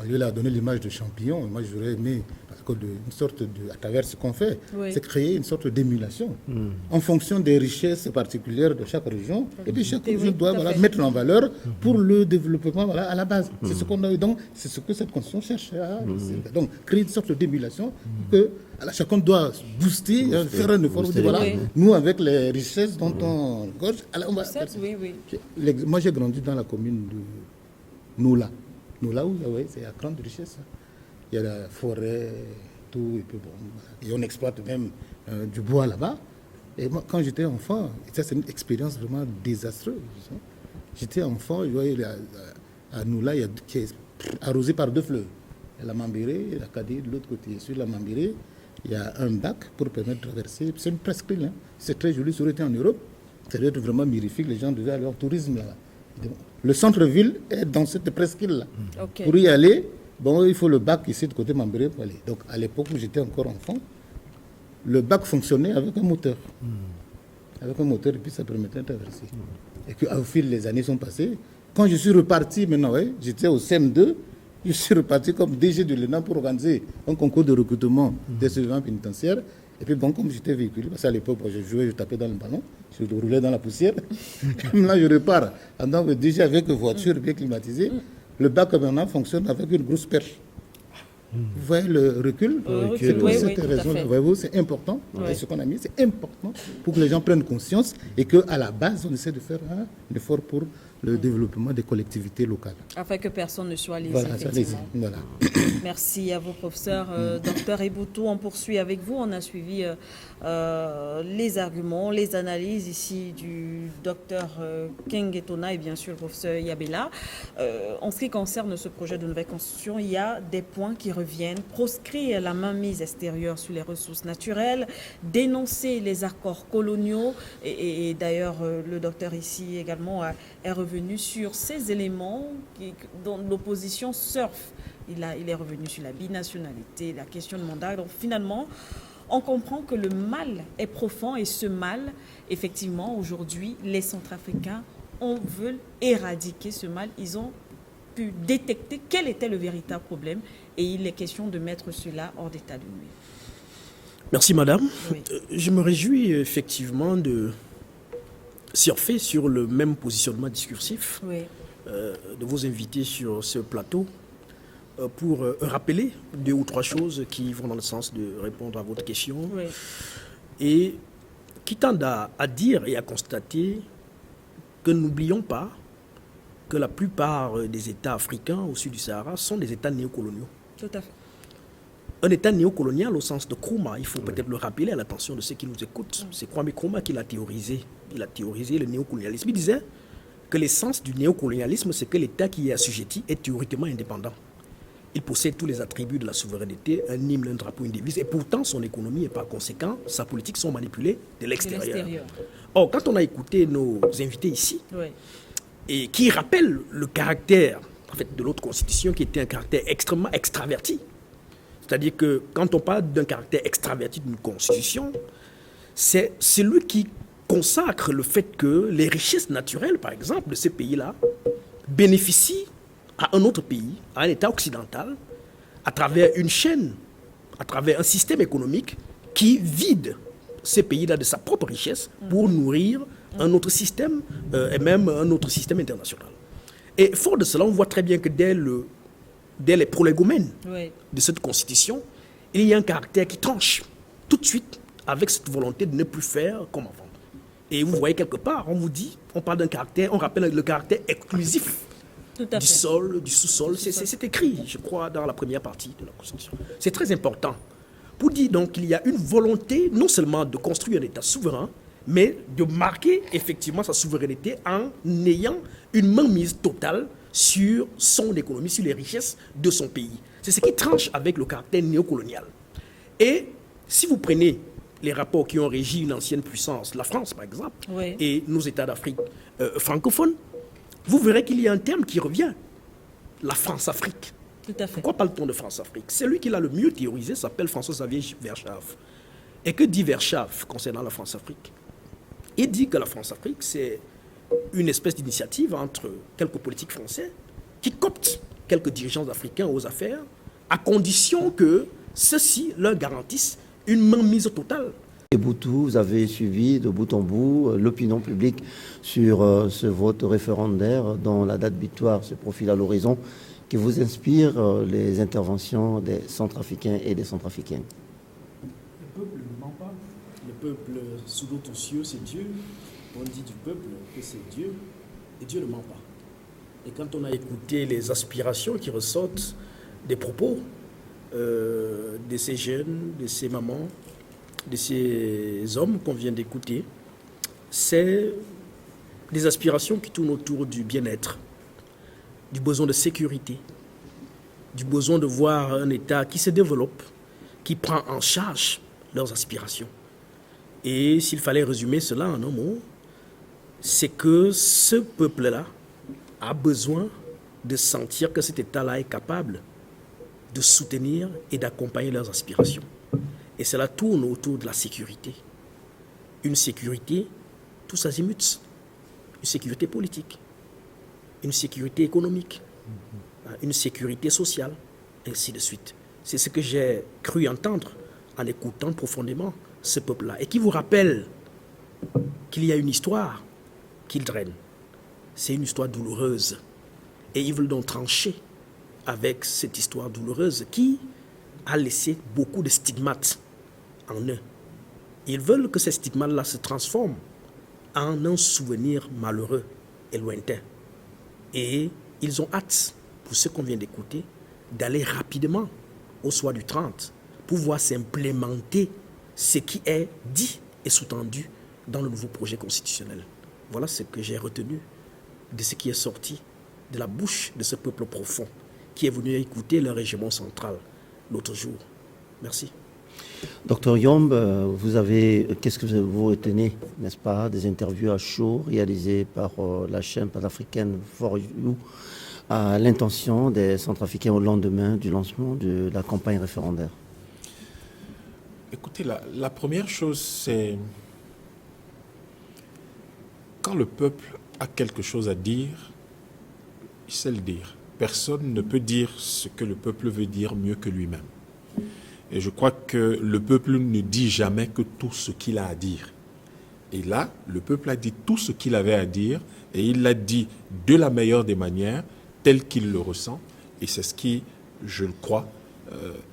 il a donné l'image de champignon, moi j'aurais aimé, parce que une sorte de, à travers ce qu'on fait, Oui. c'est créer une sorte d'émulation en fonction des richesses particulières de chaque région, et puis chaque Oui, région doit tout à voilà, fait. mettre en valeur pour le développement voilà, à la base. C'est ce qu'on a eu, donc c'est ce que cette constitution cherche à donc créer une sorte d'émulation que alors, chacun doit booster, faire un effort. Booster. Voilà, Oui. nous avec les richesses dont on gorge, alors on va Certes, oui, oui. moi, j'ai grandi dans la commune de Noula. Noula, oui, c'est à grande richesse. Il y a la forêt, tout, et puis bon, et on exploite même du bois là-bas. Et moi, quand j'étais enfant, ça c'est une expérience vraiment désastreuse. J'étais enfant, je voyais à Noula, qui est arrosé par deux fleuves. Il y a la Mambéré et la Kadé de l'autre côté. Sur la Mambéré, il y a un bac pour permettre de traverser. C'est une presqu'île, hein. C'est très joli, ça aurait été en Europe. Ça devait être vraiment mirifique, les gens devaient aller en tourisme là-bas. Le centre-ville est dans cette presqu'île-là. Ok. Pour y aller, bon, il faut le bac ici de côté Mambéré pour aller. Donc à l'époque où j'étais encore enfant, le bac fonctionnait avec un moteur. Avec un moteur, et puis ça permettait de traverser. Et qu'au fil des années sont passées, quand je suis reparti maintenant, ouais, j'étais au CM2, je suis reparti comme DG de l'ENA pour organiser un concours de recrutement des surveillants pénitentiaires. Et puis bon, comme j'étais véhiculé, parce qu'à l'époque, je jouais, je tapais dans le ballon, je roulais dans la poussière. Là, je repars en tant que DG avec une voiture bien climatisée. Le bac maintenant fonctionne avec une grosse perche. Vous voyez le recul? C'est pour oui, cette tout à raison-là. fait. Voyez-vous, c'est important. Ouais. Et ce qu'on a mis, c'est important pour que les gens prennent conscience et qu'à la base, on essaie de faire un effort pour le développement des collectivités locales. Afin que personne ne soit lésé, Voilà, ça les effectivement. voilà. Merci à vous, professeur. Docteur Eboutou, on poursuit avec vous. On a suivi les arguments, les analyses ici du docteur King Etona et bien sûr le professeur Yabela. En ce qui concerne ce projet de nouvelle constitution, il y a des points qui reviennent. Proscrire la mainmise extérieure sur les ressources naturelles, dénoncer les accords coloniaux et d'ailleurs le docteur ici également est revenu sur ces éléments dont l'opposition surfe. Il est revenu sur la binationalité, la question de mandat. Donc finalement, on comprend que le mal est profond et ce mal, effectivement, aujourd'hui, les Centrafricains, veulent éradiquer ce mal. Ils ont pu détecter quel était le véritable problème et il est question de mettre cela hors d'état de nuire. Merci madame. Oui. Je me réjouis effectivement de surfer sur le même positionnement discursif Oui, de vos invités sur ce plateau pour rappeler 2 ou 3 choses qui vont dans le sens de répondre à votre question oui, et qui tendent à dire et à constater que n'oublions pas que la plupart des États africains au sud du Sahara sont des États néocoloniaux. tout à fait. Un État néocolonial au sens de Nkrumah, il faut peut-être le rappeler à l'attention de ceux qui nous écoutent. C'est Kwame Nkrumah qui l'a théorisé. Il a théorisé le néocolonialisme. Il disait que l'essence du néocolonialisme, c'est que l'État qui est assujetti est théoriquement indépendant. Il possède tous les attributs de la souveraineté, un hymne, un drapeau, une devise, et pourtant son économie et par conséquent sa politique sont manipulées de l'extérieur. Or, quand on a écouté nos invités ici, Oui, et qui rappellent le caractère en fait, de l'autre constitution qui était un caractère extrêmement extraverti, c'est-à-dire que quand on parle d'un caractère extraverti d'une constitution, c'est celui qui consacre le fait que les richesses naturelles, par exemple, de ces pays-là, bénéficient à un autre pays, à un État occidental, à travers une chaîne, à travers un système économique qui vide ces pays-là de sa propre richesse pour nourrir un autre système et même un autre système international. Et fort de cela, on voit très bien que dès les prolégomènes oui, de cette constitution, il y a un caractère qui tranche tout de suite avec cette volonté de ne plus faire comme avant. Et vous voyez quelque part, on vous dit, on parle d'un caractère, on rappelle le caractère exclusif tout à du fait. sol, du sous-sol. C'est écrit, je crois, dans la première partie de la Constitution. C'est très important pour dire donc qu'il y a une volonté non seulement de construire un État souverain, mais de marquer effectivement sa souveraineté en ayant une mainmise totale sur son économie, sur les richesses de son pays. C'est ce qui tranche avec le caractère néocolonial. Et si vous prenez les rapports qui ont régi une ancienne puissance, la France par exemple, Oui. et nos États d'Afrique francophones, vous verrez qu'il y a un terme qui revient, la France-Afrique. Tout à fait. Pourquoi parle-t-on de France-Afrique? Celui qui l'a le mieux théorisé s'appelle François-Xavier Verschaff. Et que dit Verschaff concernant la France-Afrique? Il dit que la France-Afrique, c'est une espèce d'initiative entre quelques politiques français qui cooptent quelques dirigeants africains aux affaires, à condition que ceux-ci leur garantissent une mainmise totale. Et Boutou, vous avez suivi de bout en bout l'opinion publique sur ce vote référendaire dont la date butoir se profile à l'horizon, qui vous inspire les interventions des Centrafricains et des Centrafricaines. Le peuple ne ment pas. Le peuple sous d'autres cieux, c'est Dieu. On dit du peuple que c'est Dieu, et Dieu ne ment pas. Et quand on a écouté les aspirations qui ressortent des propos de ces jeunes, de ces mamans, de ces hommes qu'on vient d'écouter, c'est des aspirations qui tournent autour du bien-être, du besoin de sécurité, du besoin de voir un État qui se développe, qui prend en charge leurs aspirations. Et s'il fallait résumer cela en un mot, c'est que ce peuple-là a besoin de sentir que cet État-là est capable de soutenir et d'accompagner leurs aspirations. Et cela tourne autour de la sécurité. Une sécurité tous azimuts, une sécurité politique, une sécurité économique, une sécurité sociale, ainsi de suite. C'est ce que j'ai cru entendre en écoutant profondément ce peuple-là. Et qui vous rappelle qu'il y a une histoire qu'ils drainent. C'est une histoire douloureuse. Et ils veulent donc trancher avec cette histoire douloureuse qui a laissé beaucoup de stigmates en eux. Ils veulent que ces stigmates-là se transforment en un souvenir malheureux et lointain. Et ils ont hâte, pour ceux qu'on vient d'écouter, d'aller rapidement au soir du 30 pour voir s'implémenter ce qui est dit et sous-tendu dans le nouveau projet constitutionnel. Voilà ce que j'ai retenu de ce qui est sorti de la bouche de ce peuple profond qui est venu écouter le régiment central l'autre jour. Merci. Docteur Yombe, qu'est-ce que vous retenez, n'est-ce pas, des interviews à chaud réalisées par la chaîne panafricaine For You à l'intention des Centrafricains au lendemain du lancement de la campagne référendaire? Écoutez, la première chose, c'est quand le peuple a quelque chose à dire, il sait le dire. Personne ne peut dire ce que le peuple veut dire mieux que lui-même. Et je crois que le peuple ne dit jamais que tout ce qu'il a à dire. Et là, le peuple a dit tout ce qu'il avait à dire, et il l'a dit de la meilleure des manières, tel qu'il le ressent. Et c'est ce qui, je le crois,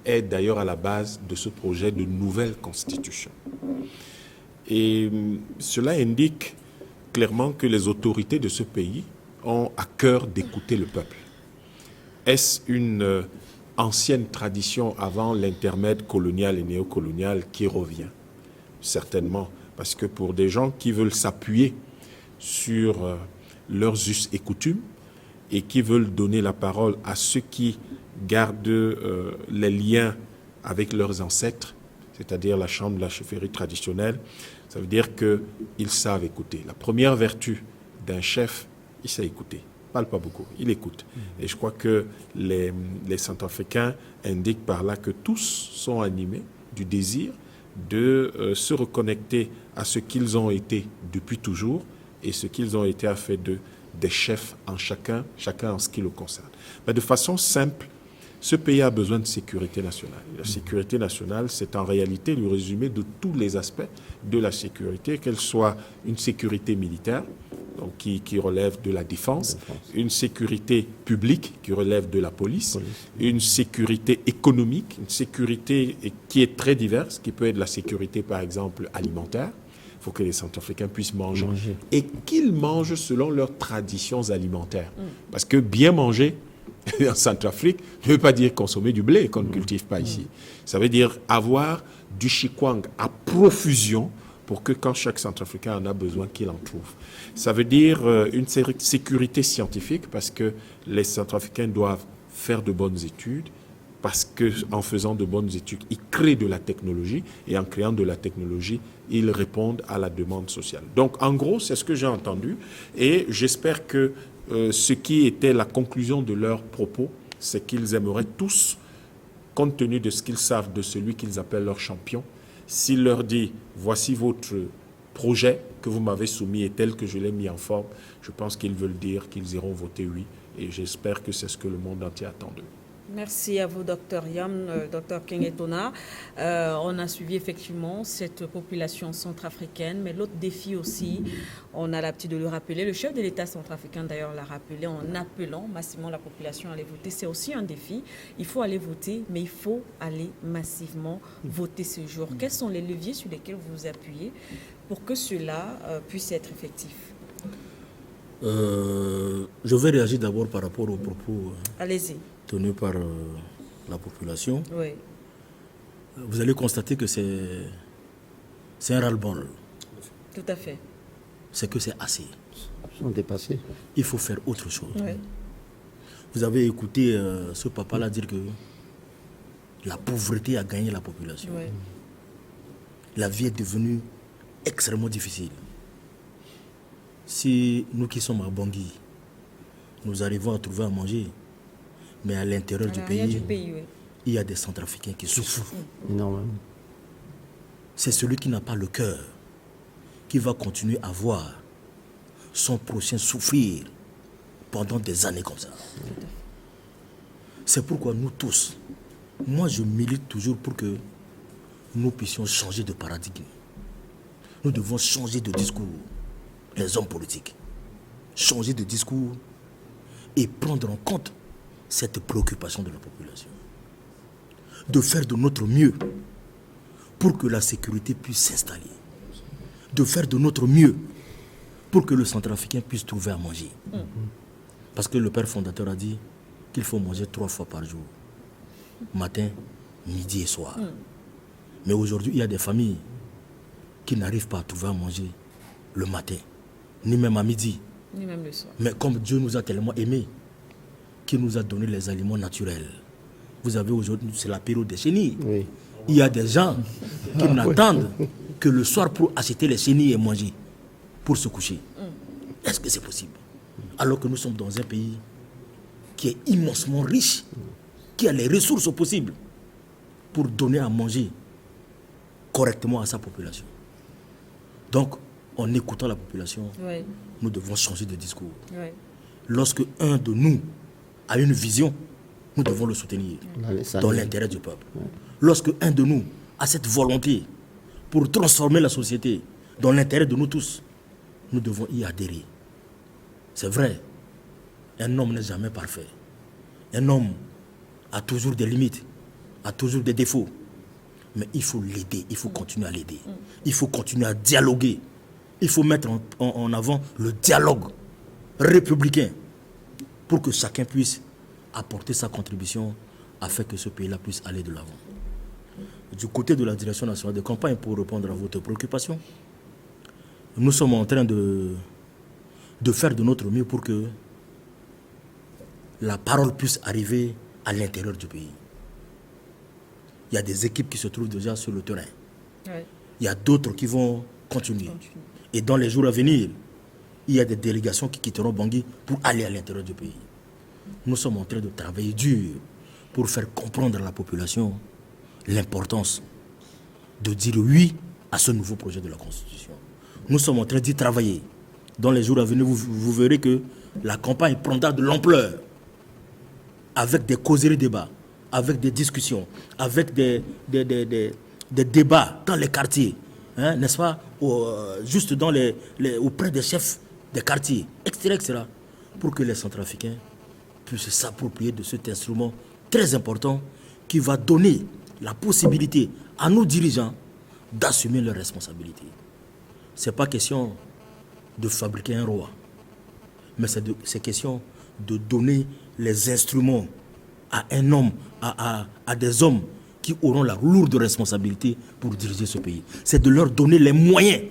est d'ailleurs à la base de ce projet de nouvelle constitution. Et cela indique clairement que les autorités de ce pays ont à cœur d'écouter le peuple. Est-ce une ancienne tradition avant l'intermède colonial et néocolonial qui revient? Certainement, parce que pour des gens qui veulent s'appuyer sur leurs us et coutumes et qui veulent donner la parole à ceux qui gardent les liens avec leurs ancêtres, c'est-à-dire la chambre de la chefferie traditionnelle, ça veut dire qu'ils savent écouter. La première vertu d'un chef, il sait écouter. Il ne parle pas beaucoup, il écoute. Et je crois que les Centrafricains indiquent par là que tous sont animés du désir de se reconnecter à ce qu'ils ont été depuis toujours et ce qu'ils ont été à fait des chefs en chacun en ce qui le concerne. Mais de façon simple, ce pays a besoin de sécurité nationale. La sécurité nationale, c'est en réalité le résumé de tous les aspects de la sécurité, qu'elle soit une sécurité militaire, donc qui relève de la défense, une sécurité publique qui relève de la police, une sécurité économique, une sécurité qui est très diverse, qui peut être la sécurité par exemple alimentaire. Il faut que les Centrafricains puissent manger. Et qu'ils mangent selon leurs traditions alimentaires. Parce que bien manger, en Centrafrique ne veut pas dire consommer du blé qu'on ne cultive pas ici. Ça veut dire avoir du chikwang à profusion pour que quand chaque Centrafricain en a besoin, qu'il en trouve. Ça veut dire une sécurité scientifique parce que les Centrafricains doivent faire de bonnes études, parce qu'en faisant de bonnes études, ils créent de la technologie et en créant de la technologie, ils répondent à la demande sociale. Donc en gros, c'est ce que j'ai entendu et j'espère que ce qui était la conclusion de leurs propos, c'est qu'ils aimeraient tous, compte tenu de ce qu'ils savent de celui qu'ils appellent leur champion, s'il leur dit « voici votre projet que vous m'avez soumis et tel que je l'ai mis en forme », je pense qu'ils veulent dire qu'ils iront voter oui et j'espère que c'est ce que le monde entier attend d'eux. Merci à vous, Dr Yam, Dr King Etona. On a suivi effectivement cette population centrafricaine, mais l'autre défi aussi, on a l'habitude de le rappeler, le chef de l'État centrafricain d'ailleurs l'a rappelé en appelant massivement la population à aller voter. C'est aussi un défi. Il faut aller voter, mais il faut aller massivement voter ce jour. Quels sont les leviers sur lesquels vous vous appuyez pour que cela puisse être effectif? Je vais réagir d'abord par rapport aux propos. Allez-y. Tenu par la population, oui. Vous allez constater que c'est un ras-le-bol. Tout à fait. C'est que c'est assez. Ils sont dépassés. Il faut faire autre chose. Oui. Vous avez écouté ce papa-là dire que la pauvreté a gagné la population. Oui. La vie est devenue extrêmement difficile. Si nous qui sommes à Bangui, nous arrivons à trouver à manger, mais à l'intérieur du pays, oui. il y a des Centrafricains qui souffrent. Énormément. C'est celui qui n'a pas le cœur qui va continuer à voir son prochain souffrir pendant des années comme ça. C'est pourquoi nous tous, moi je milite toujours pour que nous puissions changer de paradigme. Nous devons changer de discours, les hommes politiques. Changer de discours et prendre en compte cette préoccupation de la population. De faire de notre mieux pour que la sécurité puisse s'installer. De faire de notre mieux pour que le Centrafricain puisse trouver à manger. Parce que le père fondateur a dit qu'il faut manger 3 fois par jour. Matin, midi et soir. Mais aujourd'hui, il y a des familles qui n'arrivent pas à trouver à manger le matin, ni même à midi. Ni même le soir. Mais comme Dieu nous a tellement aimés, qui nous a donné les aliments naturels. Vous avez aujourd'hui, c'est la période des chenilles. Oui. Il y a des gens qui n'attendent que le soir pour acheter les chenilles et manger, pour se coucher. Est-ce que c'est possible? Alors que nous sommes dans un pays qui est immensement riche, qui a les ressources possibles pour donner à manger correctement à sa population. Donc, en écoutant la population, Oui. nous devons changer de discours. Oui. Lorsque un de nous a une vision, nous devons le soutenir Ça dans allait. l'intérêt du peuple. Lorsque un de nous a cette volonté pour transformer la société dans l'intérêt de nous tous, nous devons y adhérer. C'est vrai, un homme n'est jamais parfait. Un homme a toujours des limites, a toujours des défauts. Mais il faut l'aider, il faut continuer à l'aider. Il faut continuer à dialoguer. Il faut mettre en avant le dialogue républicain pour que chacun puisse apporter sa contribution afin que ce pays-là puisse aller de l'avant. Du côté de la direction nationale de campagne, pour répondre à votre préoccupation, nous sommes en train de faire de notre mieux pour que la parole puisse arriver à l'intérieur du pays. Il y a des équipes qui se trouvent déjà sur le terrain. Oui. Il y a d'autres qui vont continuer. Et dans les jours à venir, il y a des délégations qui quitteront Bangui pour aller à l'intérieur du pays. Nous sommes en train de travailler dur pour faire comprendre à la population l'importance de dire oui à ce nouveau projet de la Constitution. Nous sommes en train d'y travailler. Dans les jours à venir, vous verrez que la campagne prendra de l'ampleur avec des causeries débats, avec des discussions, avec des débats dans les quartiers, hein, n'est-ce pas, juste auprès des chefs des quartiers, etc., pour que les Centrafricains puissent s'approprier de cet instrument très important qui va donner la possibilité à nos dirigeants d'assumer leurs responsabilités. Ce n'est pas question de fabriquer un roi, mais c'est question de donner les instruments à un homme, à des hommes qui auront la lourde responsabilité pour diriger ce pays. C'est de leur donner les moyens,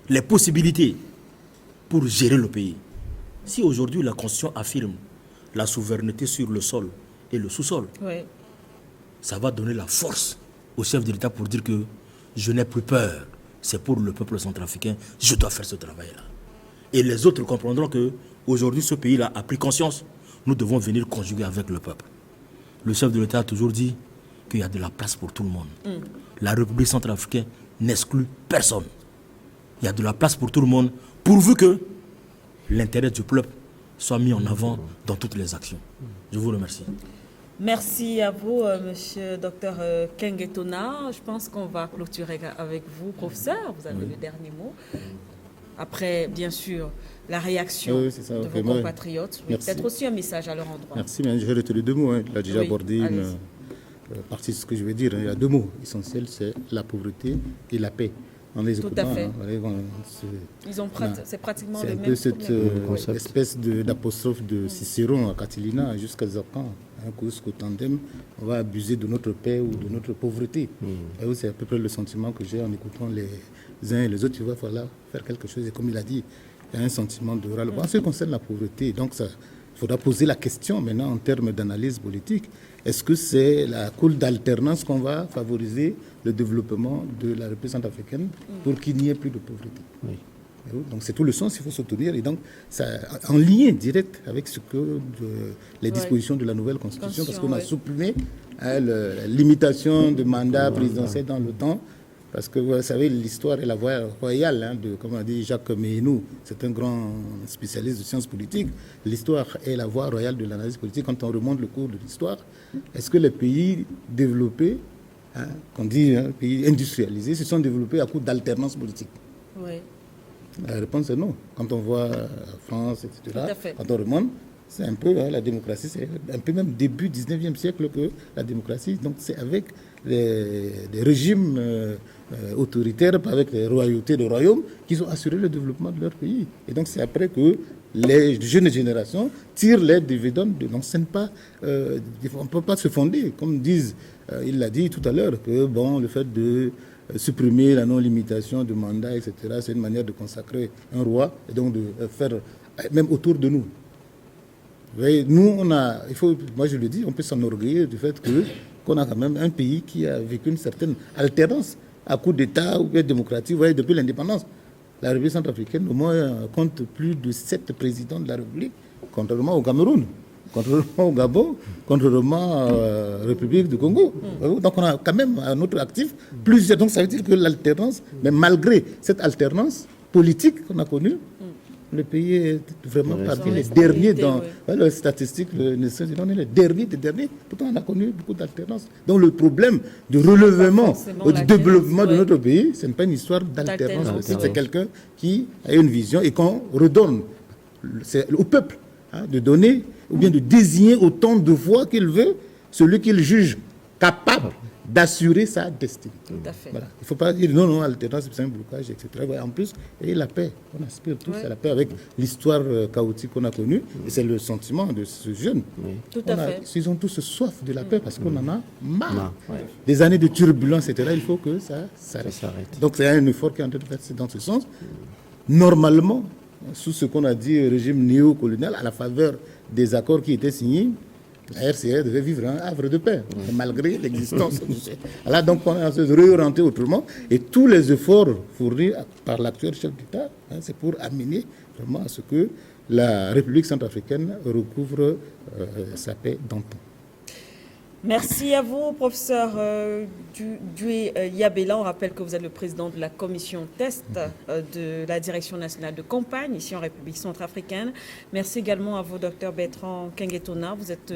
les possibilités pour gérer le pays. Si aujourd'hui la Constitution affirme la souveraineté sur le sol et le sous-sol, ça va donner la force au chef de l'État pour dire que je n'ai plus peur, c'est pour le peuple centrafricain, je dois faire ce travail-là. Et les autres comprendront que aujourd'hui ce pays-là a pris conscience, nous devons venir conjuguer avec le peuple. Le chef de l'État a toujours dit qu'il y a de la place pour tout le monde. La République centrafricaine n'exclut personne. Il y a de la place pour tout le monde, pourvu que l'intérêt du peuple soit mis en avant dans toutes les actions. Je vous remercie. Merci à vous, monsieur Dr Kengetona. Je pense qu'on va clôturer avec vous, professeur. Vous avez le dernier mot. Après, bien sûr, la réaction de vos compatriotes. Peut-être aussi un message à leur endroit. Merci, mais je vais retenir 2 mots. Il a déjà abordé une partie de ce que je vais dire. Il y a 2 mots essentiels, c'est la pauvreté et la paix. En les écoutant, tout à fait. C'est pratiquement le même problème. C'est un peu cette espèce d'apostrophe de Cicéron à Catilina jusqu'à Zapan. Qu'au tandem, on va abuser de notre paix ou de notre pauvreté. Et c'est à peu près le sentiment que j'ai en écoutant les uns et les autres. Il va falloir faire quelque chose. Et comme il a dit, il y a un sentiment de ras-le-bas. En ce qui concerne la pauvreté, donc il faudra poser la question maintenant en termes d'analyse politique. Est-ce que c'est la cour d'alternance qu'on va favoriser le développement de la République centrafricaine pour qu'il n'y ait plus de pauvreté? Donc c'est tout le sens, il faut soutenir. Et donc, ça, en lien direct avec ce que les dispositions de la nouvelle Constitution, parce qu'on a supprimé la limitation de mandat présidentiel dans le temps. Parce que vous savez, l'histoire est la voie royale, comme a dit Jacques Méhénou, c'est un grand spécialiste de sciences politiques. L'histoire est la voie royale de l'analyse politique. Quand on remonte le cours de l'histoire, est-ce que les pays développés, qu'on dit pays industrialisés, se sont développés à coup d'alternance politique? La réponse est non. Quand on voit la France, etc., quand on remonte, c'est un peu la démocratie, c'est un peu même début 19e siècle que la démocratie, donc c'est avec des régimes autoritaires, avec les royautés de royaumes, qu'ils ont assuré le développement de leur pays. Et donc c'est après que les jeunes générations tirent les dividendes. Donc ce n'est pas, on ne peut pas se fonder, comme disent, il l'a dit tout à l'heure, que bon, le fait de supprimer la non-limitation de mandat, etc., c'est une manière de consacrer un roi et donc de faire, même autour de nous. Vous voyez, nous, moi je le dis, on peut s'enorgueillir du fait qu'on a quand même un pays qui a vécu une certaine alternance à coup d'État ou bien démocratique. Vous voyez, depuis l'indépendance, la République centrafricaine, au moins, compte plus de 7 présidents de la République, contrairement au Cameroun, contrairement au Gabon, contrairement à la République du Congo. Donc on a quand même à notre actif plusieurs. Donc ça veut dire que l'alternance, mais malgré cette alternance politique qu'on a connue, le pays est vraiment parmi les derniers dans les statistiques. On est les derniers des derniers. Pourtant, on a connu beaucoup d'alternance. Donc, le problème du relèvement, du développement de notre pays, ce n'est pas une histoire d'alternance. C'est quelqu'un qui a une vision et qu'on redonne. C'est au peuple de donner ou bien de désigner autant de voix qu'il veut celui qu'il juge capable d'assurer sa destinée. Tout à fait. Voilà. Il ne faut pas dire non, alternance, c'est un blocage, etc. En plus, et la paix. On aspire tous à la paix avec l'histoire chaotique qu'on a connue. Et c'est le sentiment de ce jeune. Tout à fait. Ils ont tous soif de la paix parce qu'on en a marre. Des années de turbulence, etc. Il faut que ça s'arrête. Donc c'est un effort qui est en train de faire dans ce sens. Normalement, sous ce qu'on a dit régime néocolonial, à la faveur des accords qui étaient signés, la RCR devait vivre un havre de paix, malgré l'existence. Là, donc, on est en train de réorienter autrement. Et tous les efforts fournis par l'actuel chef d'État, c'est pour amener vraiment à ce que la République centrafricaine recouvre sa paix d'antan. Merci à vous, professeur Dué Yabela. On rappelle que vous êtes le président de la commission test de la Direction nationale de campagne ici en République centrafricaine. Merci également à vous, docteur Bertrand Kengetona. Vous êtes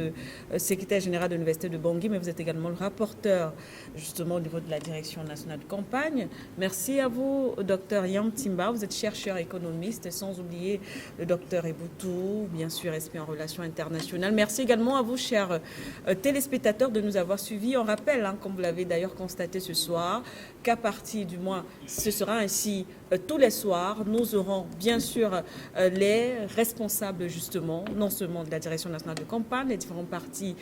secrétaire général de l'Université de Bangui, mais vous êtes également le rapporteur justement au niveau de la Direction nationale de campagne. Merci à vous, docteur Yam Timba. Vous êtes chercheur économiste, et sans oublier le docteur Eboutou, bien sûr, expert en relations internationales. Merci également à vous, chers téléspectateurs, téléspectateurs de nous avoir suivis. On rappelle, comme vous l'avez d'ailleurs constaté ce soir, qu'à partir du mois, ce sera ainsi tous les soirs. Nous aurons bien sûr les responsables justement, non seulement de la direction nationale de campagne, les différents partis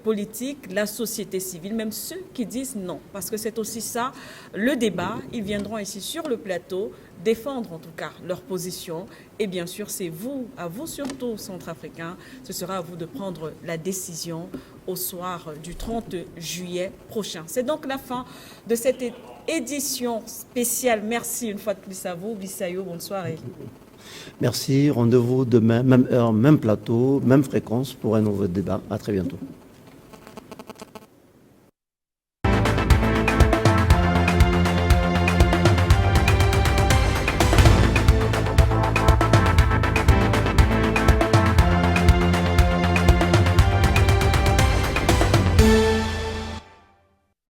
politiques, la société civile, même ceux qui disent non. Parce que c'est aussi ça, le débat. Ils viendront ici sur le plateau défendre en tout cas leur position. Et bien sûr, c'est vous, à vous surtout, Centrafricains, ce sera à vous de prendre la décision au soir du 30 juillet prochain. C'est donc la fin de cette édition spéciale. Merci une fois de plus à vous. Bissayo, bonne soirée. Merci. Rendez-vous demain, même heure, même plateau, même fréquence pour un nouveau débat. À très bientôt.